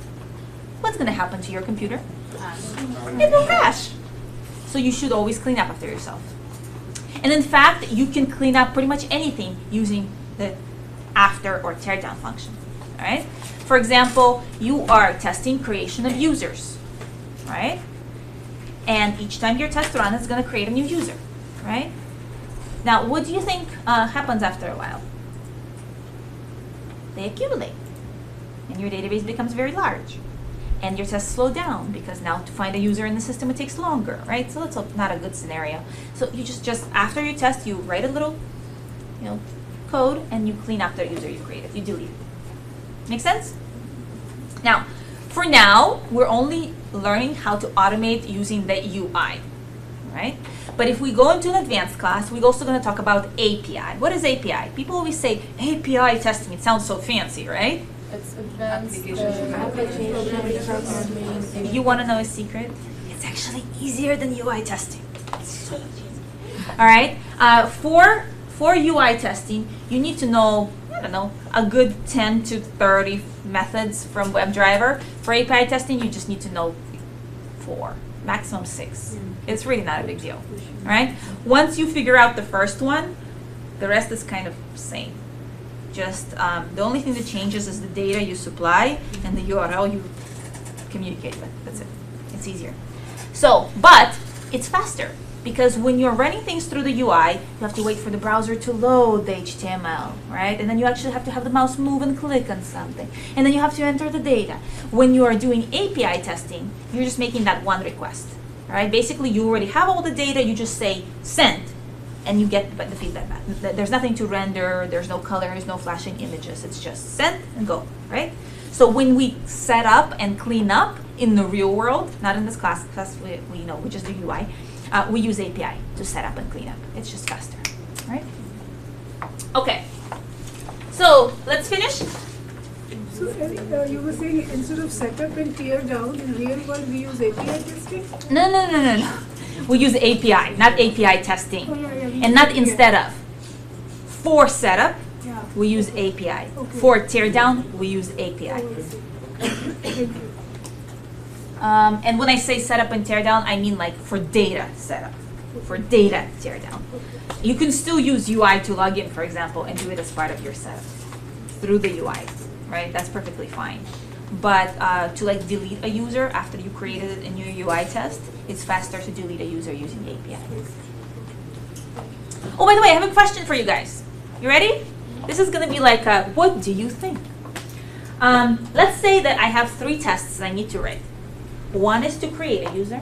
what's going to happen to your computer? It will crash. So you should always clean up after yourself. And in fact, you can clean up pretty much anything using the after or teardown function. All right? For example, you are testing creation of users, right? And each time your test run, it's going to create a new user, right? Now, what do you think happens after a while? They accumulate, and your database becomes very large, and your tests slow down because now to find a user in the system, it takes longer, right? So that's not a good scenario. So you just after your test, you write a little, code, and you clean up the user you created. You delete it. Make sense? Now, for now, we're only learning how to automate using the UI, right? But if we go into an advanced class, we're also going to talk about API. What is API? People always say API testing. It sounds so fancy, right? It's advanced. You want to know a secret? It's actually easier than UI testing. All right. For UI testing, you need to know, a good 10 to 30 methods from Webdriver. For API testing, you just need to know 4, maximum 6. It's really not a big deal. All right. Once you figure out the first one, the rest is kind of same. Just the only thing that changes is the data you supply and the URL you communicate with. That's it. It's easier. So, but it's faster because when you're running things through the UI, you have to wait for the browser to load the HTML, right? And then you actually have to have the mouse move and click on something. And then you have to enter the data. When you are doing API testing, you're just making that one request, right? Basically, you already have all the data. You just say send, and you get the feedback back. There's nothing to render. There's no colors, no flashing images. It's just send and go, right? So when we set up and clean up in the real world, not in this class, we just do UI, we use API to set up and clean up. It's just faster, right? Okay, so let's finish. So you were saying instead of setup and tear down, in real world we use API testing? No. We use API, not API testing. Oh, yeah. And not instead of. For setup, Yeah. we use API. Okay. For teardown, we use API. Oh, I see. Thank you. And when I say setup and teardown, I mean like for data setup, for data teardown. You can still use UI to log in, for example, and do it as part of your setup through the UI, right? That's perfectly fine. But to like delete a user after you created a new UI test, it's faster to delete a user using API. Oh, by the way, I have a question for you guys. You ready? This is going to be like, what do you think? Let's say that I have 3 tests I need to write. One is to create a user,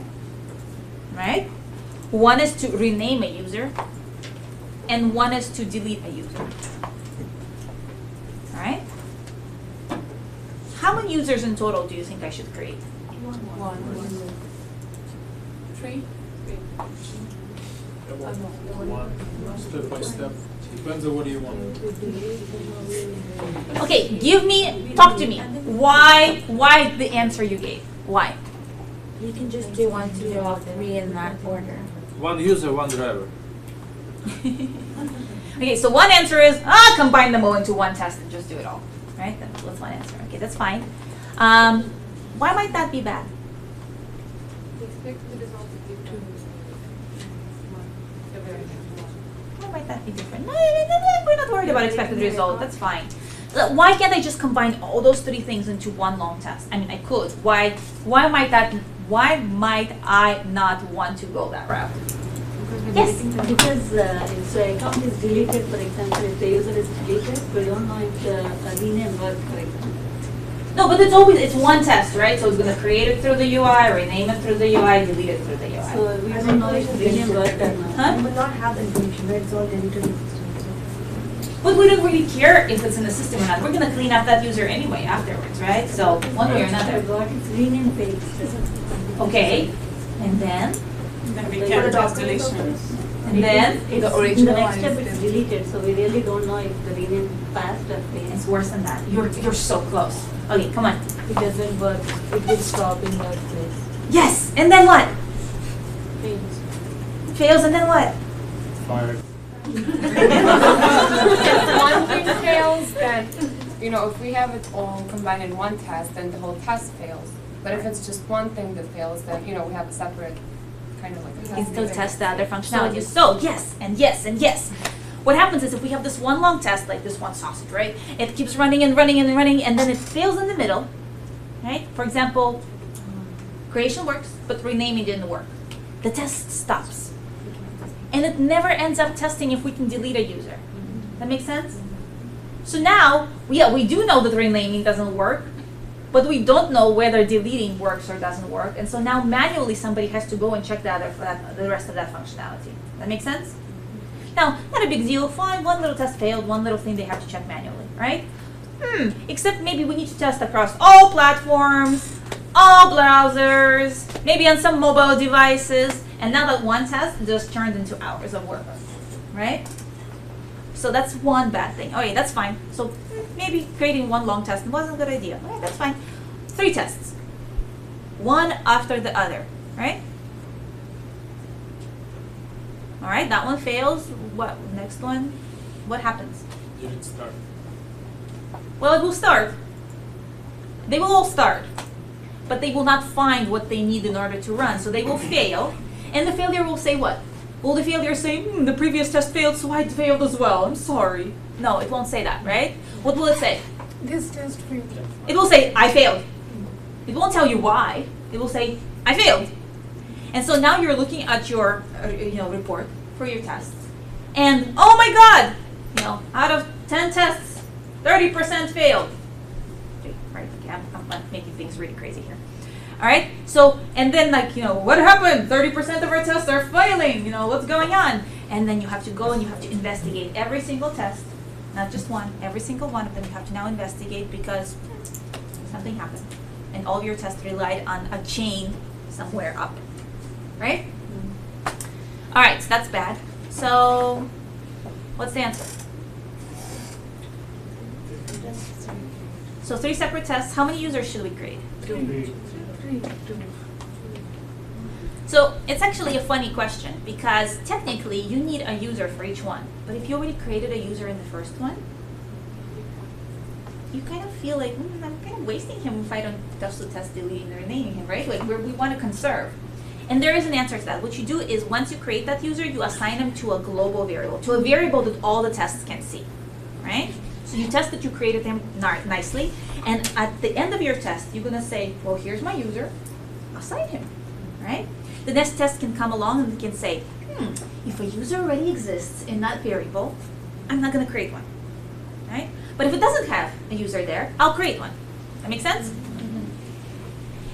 right? One is to rename a user, and one is to delete a user. All right? How many users in total do you think I should create? Three. One, step by step. Depends on what do you want. Okay, talk to me. Why the answer you gave? Why? You can just do 1, 2, 3 in that order. One user, one driver. Okay, so one answer is, combine them all into one test and just do it all. Right? That's one answer. Okay, that's fine. Why might that be bad? Expect the result to be two. Why might that be different? No, we're not worried about expected result. That's fine. Why can't I just combine all those three things into one long test? I mean, I could. Why might I not want to go that route? Yes. Because if the account is deleted, for example, if the user is deleted, we don't know if the rename worked, for example. No, but it's one test, right? So it's going to create it through the UI, rename it through the UI, delete it through the UI. So we don't know if the rename worked or not. Huh? You will not have the information, right? It's all deleted in the system. But we don't really care if it's in the system or not. We're going to clean up that user anyway afterwards, right? So one way or another. Got its rename page. Okay. And then? Then we Like can the test document deletion. And then? It's The the original next one step is it's deleted, so we really don't know if the rename passed or failed. It's worse than that. You're so close. Okay, come on. It doesn't work. It will stop in that place. Yes! And then what? Fails. Fails and then what? Fired. If one thing fails, then, if we have it all combined in one test, then the whole test fails. But if it's just one thing that fails, then, we have a separate kind of like a You test. can still test the other functionalities. So yes, and yes, and yes. What happens is if we have this one long test, like this one sausage, right? It keeps running and running and running, and then it fails in the middle, right? For example, creation works, but renaming didn't work. The test stops. And it never ends up testing if we can delete a user. That makes sense? So now, we do know that renaming doesn't work, but we don't know whether deleting works or doesn't work. And so now manually somebody has to go and check the rest of that functionality. That makes sense? Now, not a big deal. Fine, one little test failed, one little thing they have to check manually, right? Except maybe we need to test across all platforms, all browsers, maybe on some mobile devices. And now that one test just turned into hours of work, right? So that's one bad thing. Okay, that's fine. So maybe creating one long test wasn't a good idea. Okay, that's fine. 3 tests. One after the other, right? All right, that one fails. What, next one? What happens? Didn't start. Well, it will start. They will all start. But they will not find what they need in order to run. So they will fail. And the failure will say what? Will the failure say, the previous test failed, so I failed as well. I'm sorry. No, it won't say that, right? What will it say? This test failed. It will say, I failed. It won't tell you why. It will say, I failed. And so now you're looking at your report for your tests. And, oh my God! Out of 10 tests, 30% failed. Okay, right, okay, I'm making things really crazy here. All right, so, and then what happened? 30% of our tests are failing, what's going on? And then you have to go and you have to investigate every single test, not just one, every single one of them you have to now investigate because something happened. And all of your tests relied on a chain somewhere up, right? All right, so that's bad. So, what's the answer? So 3 separate tests. How many users should we create? 3. So it's actually a funny question because technically you need a user for each one. But if you already created a user in the first one, you kind of feel like, I'm kind of wasting him if I don't touch the test deleting or renaming him, right? Like we want to conserve. And there is an answer to that. What you do is once you create that user, you assign them to a global variable, to a variable that all the tests can see, right? So you test that you created him nicely, and at the end of your test, you're gonna say, well, here's my user, assign him, right? The next test can come along and can say, if a user already exists in that variable, I'm not gonna create one, right? But if it doesn't have a user there, I'll create one. That make sense?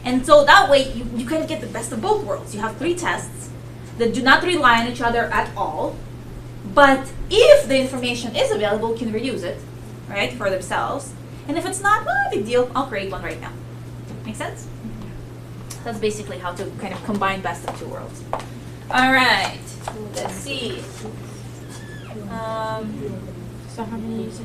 And so that way, you kind of get the best of both worlds. You have 3 tests that do not rely on each other at all, but if the information is available, can reuse it, right, for themselves. And if it's not, well, big deal, I'll create one right now. Make sense? That's basically how to kind of combine best of two worlds. All right, let's see. So how many users do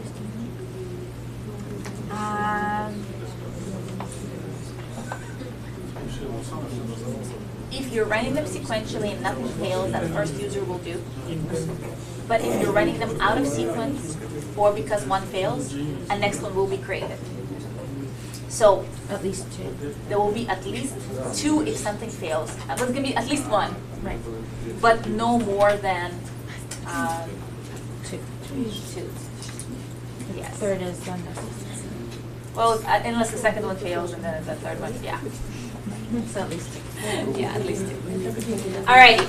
If you're running them sequentially and nothing fails, that first user will do. But if you're running them out of sequence, or because one fails, a next one will be created. So at least 2? there will be at least 2 if something fails. There's going to be at least 1, Right. but no more than 2. 2. Yes. Third is unnecessary. Well, unless the second one fails and then the third one, yeah. So at least 2. Yeah, at least 2. Alrighty.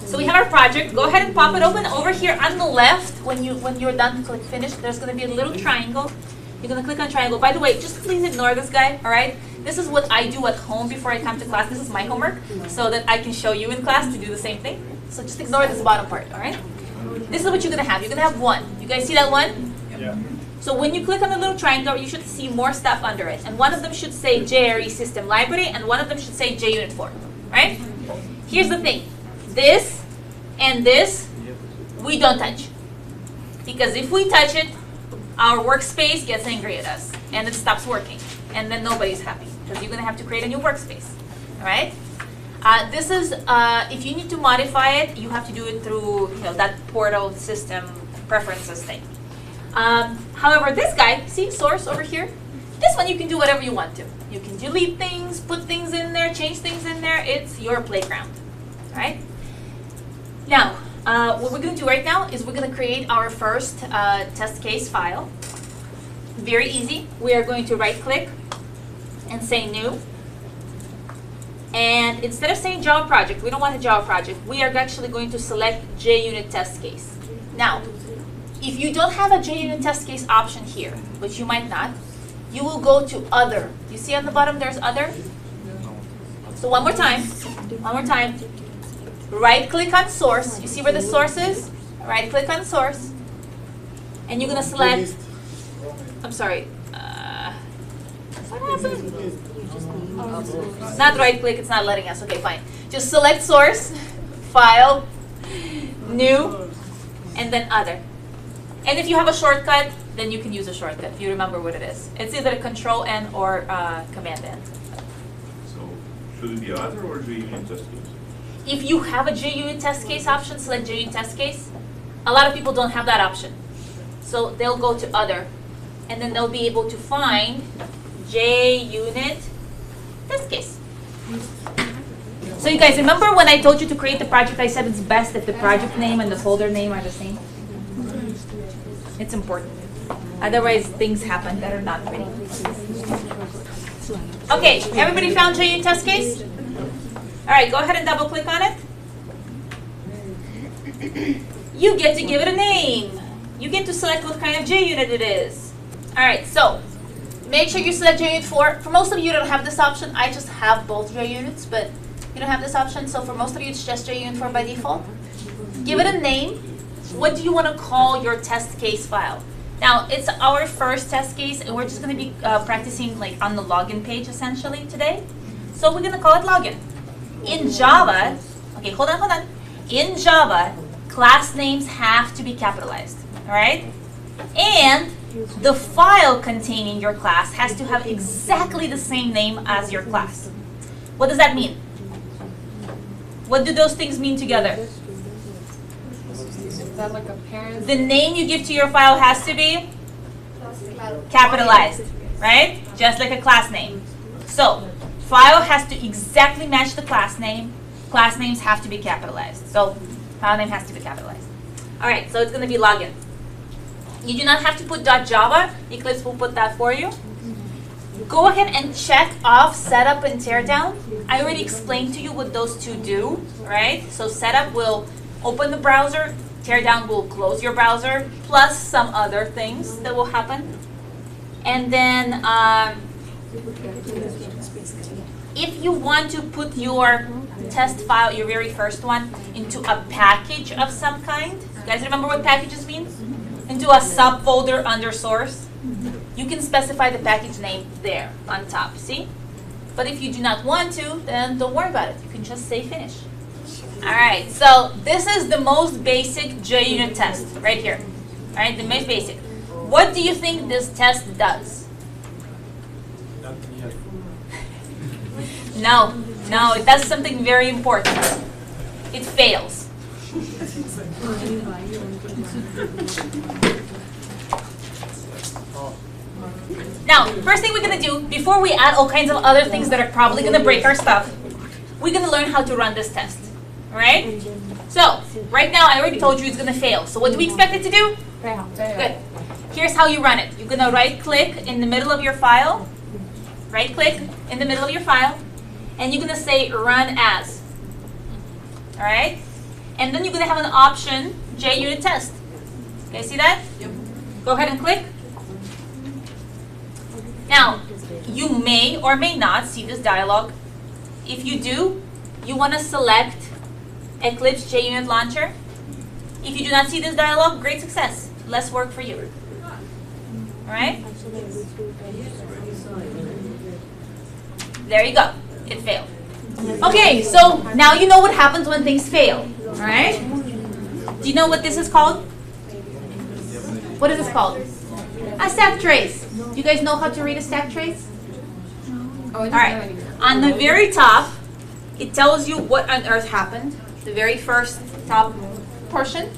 So we have our project. Go ahead and pop it open. Over here on the left, when you're done, click finish. There's going to be a little triangle. You're going to click on triangle. By the way, just please ignore this guy, all right? This is what I do at home before I come to class. This is my homework, so that I can show you in class to do the same thing. So just ignore this bottom part, all right? This is what you're going to have. You're going to have 1. You guys see that 1? Yeah. So when you click on the little triangle, you should see more stuff under it. And one of them should say JRE System Library, and one of them should say JUnit 4, right? Here's the thing. This and this, we don't touch. Because if we touch it, our workspace gets angry at us, and it stops working. And then nobody's happy, because you're going to have to create a new workspace, all right? This is, if you need to modify it, you have to do it through that portal system preferences thing. However, this guy, see source over here? This one you can do whatever you want to. You can delete things, put things in there, change things in there. It's your playground, all right? Now, what we're going to do right now is we're going to create our first test case file. Very easy. We are going to right-click and say New. And instead of saying Java project, we don't want a Java project. We are actually going to select JUnit test case. Now, if you don't have a JUnit test case option here, which you might not, you will go to Other. You see on the bottom there's Other? So one more time. Right-click on Source. You see where the source is? Right-click on Source. And you're going to select... I'm sorry. What happened? Not right-click. It's not letting us. Okay, fine. Just select Source, File, New, and then Other. And if you have a shortcut, then you can use a shortcut if you remember what it is. It's either Control-N or Command-N. So, should it be Other or JUnit test case? If you have a JUnit test case option, select JUnit test case. A lot of people don't have that option. So they'll go to Other, and then they'll be able to find JUnit test case. So you guys, remember when I told you to create the project, I said it's best if the project name and the folder name are the same? It's important. Otherwise, things happen that are not pretty. Okay, everybody found JUnit test case? All right, go ahead and double click on it. You get to give it a name. You get to select what kind of JUnit it is. All right, so make sure you select JUnit 4. For most of you, don't have this option. I just have both JUnits, but you don't have this option. So for most of you, it's just JUnit 4 by default. Give it a name. What do you want to call your test case file? Now, it's our first test case, and we're just going to be practicing like on the login page essentially today. So we're going to call it login. In Java, okay, hold on. In Java, class names have to be capitalized, all right? And the file containing your class has to have exactly the same name as your class. What does that mean? What do those things mean together? Is that like a parent? The name you give to your file has to be capitalized, right? Just like a class name. So, file has to exactly match the class name. Class names have to be capitalized. So, file name has to be capitalized. All right, so it's going to be login. You do not have to put .java. Eclipse will put that for you. Go ahead and check off setup and teardown. I already explained to you what those two do, right? So setup will open the browser. Teardown will close your browser, plus some other things that will happen. And then if you want to put your test file, your very first one, into a package of some kind, you guys remember what packages mean in into a subfolder under source, you can specify the package name there on top, see? But if you do not want to, then don't worry about it. You can just say finish. All right, so this is the most basic JUnit test right here. All right, the most basic. What do you think this test does? Nothing yet. No, no, it does something very important. It fails. Now, first thing we're gonna do, before we add all kinds of other things that are probably gonna break our stuff, we're gonna learn how to run this test, all right? So, right now I already told you it's gonna fail. So what do we expect it to do? Fail. Good. Here's how you run it. You're gonna right click in the middle of your file, right click in the middle of your file, and you're gonna say run as, all right? And then you're gonna have an option, JUnit test. Okay, see that? Yep. Go ahead and click. Now, you may or may not see this dialog. If you do, you wanna select Eclipse JUnit Launcher. If you do not see this dialog, great success. Less work for you. All right? There you go. It failed. Okay, so now you know what happens when things fail. All right? Do you know what this is called? What is this called? A stack trace. Do you guys know how to read a stack trace? Oh, All right. On the very top, it tells you what on earth happened. The very first top portion.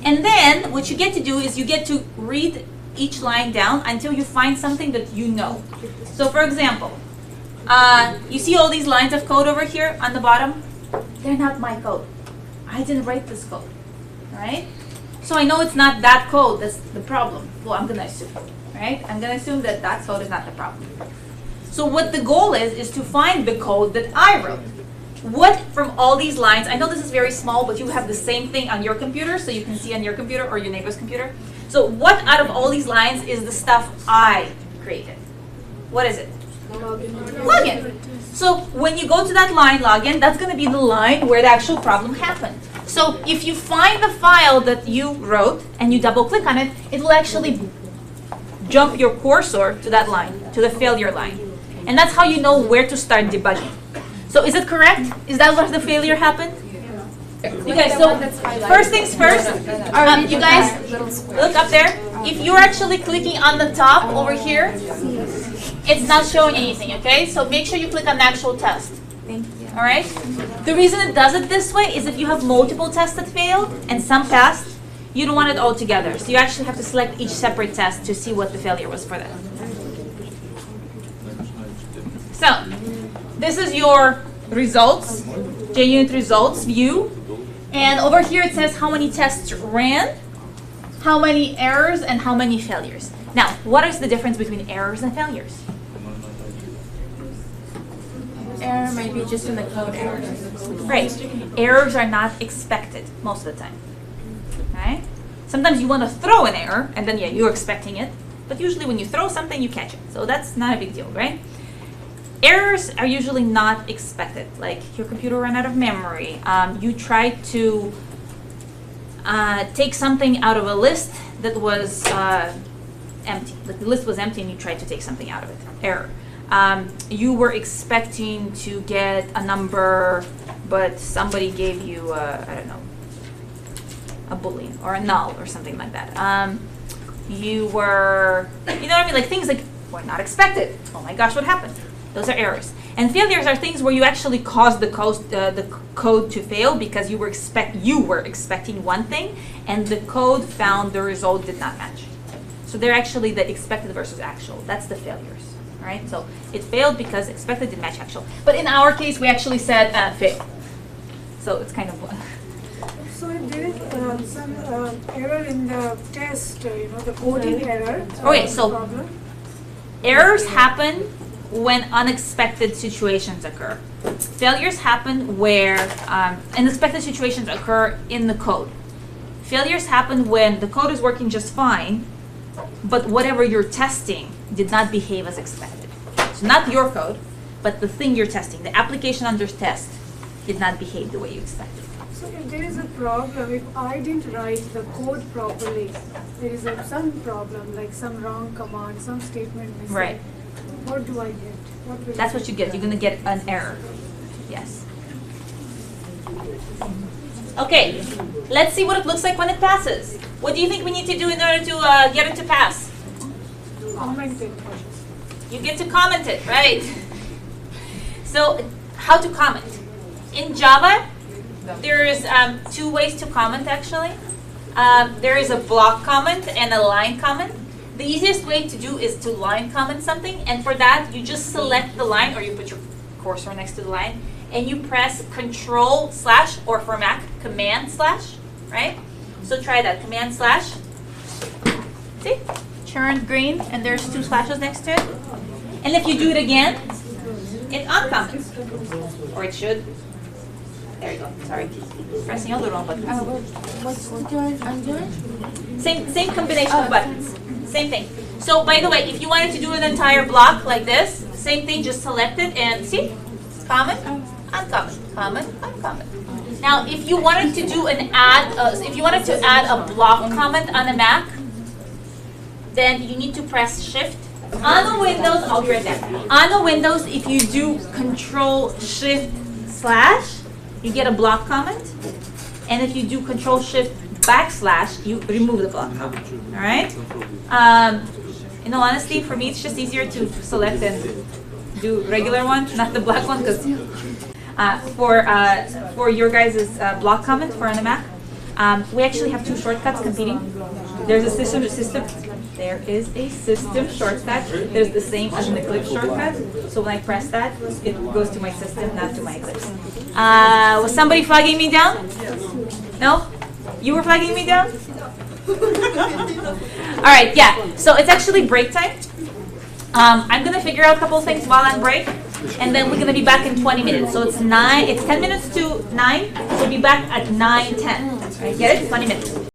And then what you get to do is you get to read each line down until you find something that you know. So for example, you see all these lines of code over here on the bottom? They're not my code. I didn't write this code, all right? So I know it's not that code that's the problem. Well, I'm gonna assume, right? I'm gonna assume that that code is not the problem. So what the goal is to find the code that I wrote. What from all these lines, I know this is very small, but you have the same thing on your computer, so you can see on your computer or your neighbor's computer. So what out of all these lines is the stuff I created? What is it? Login. So when you go to that line, login, that's going to be the line where the actual problem happened. So if you find the file that you wrote and you double click on it, it will actually jump your cursor to that line, to the failure line. And that's how you know where to start debugging. So is it correct? Is that where the failure happened? Okay, so first things first, you guys look up there. If you're actually clicking on the top over here, it's not showing anything, okay? So make sure you click on the actual test. Thank you. All right? The reason it does it this way is if you have multiple tests that failed and some passed, you don't want it all together. So you actually have to select each separate test to see what the failure was for them. So this is your results, JUnit results view. And over here it says how many tests ran, how many errors, and how many failures. Now, what is the difference between errors and failures? Error might be just in the code errors. Right. Errors are not expected most of the time. Right? Sometimes you want to throw an error, and then yeah, you're expecting it. But usually when you throw something, you catch it. So that's not a big deal, right? Errors are usually not expected. Like your computer ran out of memory. You tried to take something out of a list that was empty. Like the list was empty and you tried to take something out of it. Error. You were expecting to get a number, but somebody gave you, I don't know, a boolean or a null or something like that. You were, you know what I mean? Like things like were not expected. Oh my gosh, what happened? Those are errors. And failures are things where you actually caused the code to fail because you were expecting one thing and the code found the result did not match. So they're actually the expected versus actual. That's the failures, all right? So it failed because expected didn't match actual. But in our case, we actually said fail. So it's kind of So there is some error in the test, the coding error. Okay, so problem. errors happen when unexpected situations occur. Failures happen where unexpected situations occur in the code. Failures happen when the code is working just fine, but whatever you're testing did not behave as expected. So not your code, but the thing you're testing, the application under test, did not behave the way you expected. So if there is a problem, if I didn't write the code properly, there is some problem, like some wrong command, some statement missing. Right. What do I get? What will That's I what you get. You're gonna get an error. Yes. Okay, let's see what it looks like when it passes. What do you think we need to do in order to get it to pass? comment it? You get to comment it, right? So, how to comment? In Java, there is 2 ways to comment actually. There is a block comment and a line comment. The easiest way to do is to line comment something, and for that you just select the line, or you put your cursor next to the line, and you press Control slash, or for Mac, Command slash, right? So try that, Command slash. See? Turned green, and there's 2 slashes next to it. And if you do it again, it uncomments. Or it should. There you go, sorry. Pressing all the wrong buttons. What's the doing? Undoing? Same combination of buttons. Same thing. So by the way, if you wanted to do an entire block like this, same thing, just select it and see? Comment, uncommon, comment, uncommon. Now if you wanted to do an if you wanted to add a block comment on a Mac, then you need to press Shift. On the Windows, I'll be right there. On the Windows, if you do Control Shift slash, you get a block comment. And if you do Control Shift backslash, you remove the block comment. All right? In all honesty, for me, it's just easier to select and do regular one, not the black one, because for your guys' block comment for on the Mac, we actually have 2 shortcuts competing. There's a system. There is a system shortcut. There's the same as an Eclipse shortcut. So when I press that, it goes to my system, not to my Eclipse. Was somebody flagging me down? No? You were flagging me down? All right, yeah. So it's actually break time. I'm gonna figure out a couple of things while I'm break, and then we're gonna be back in 20 minutes. So it's 10 minutes to 9. So we'll be back at 9:10. Right, get it? 20 minutes.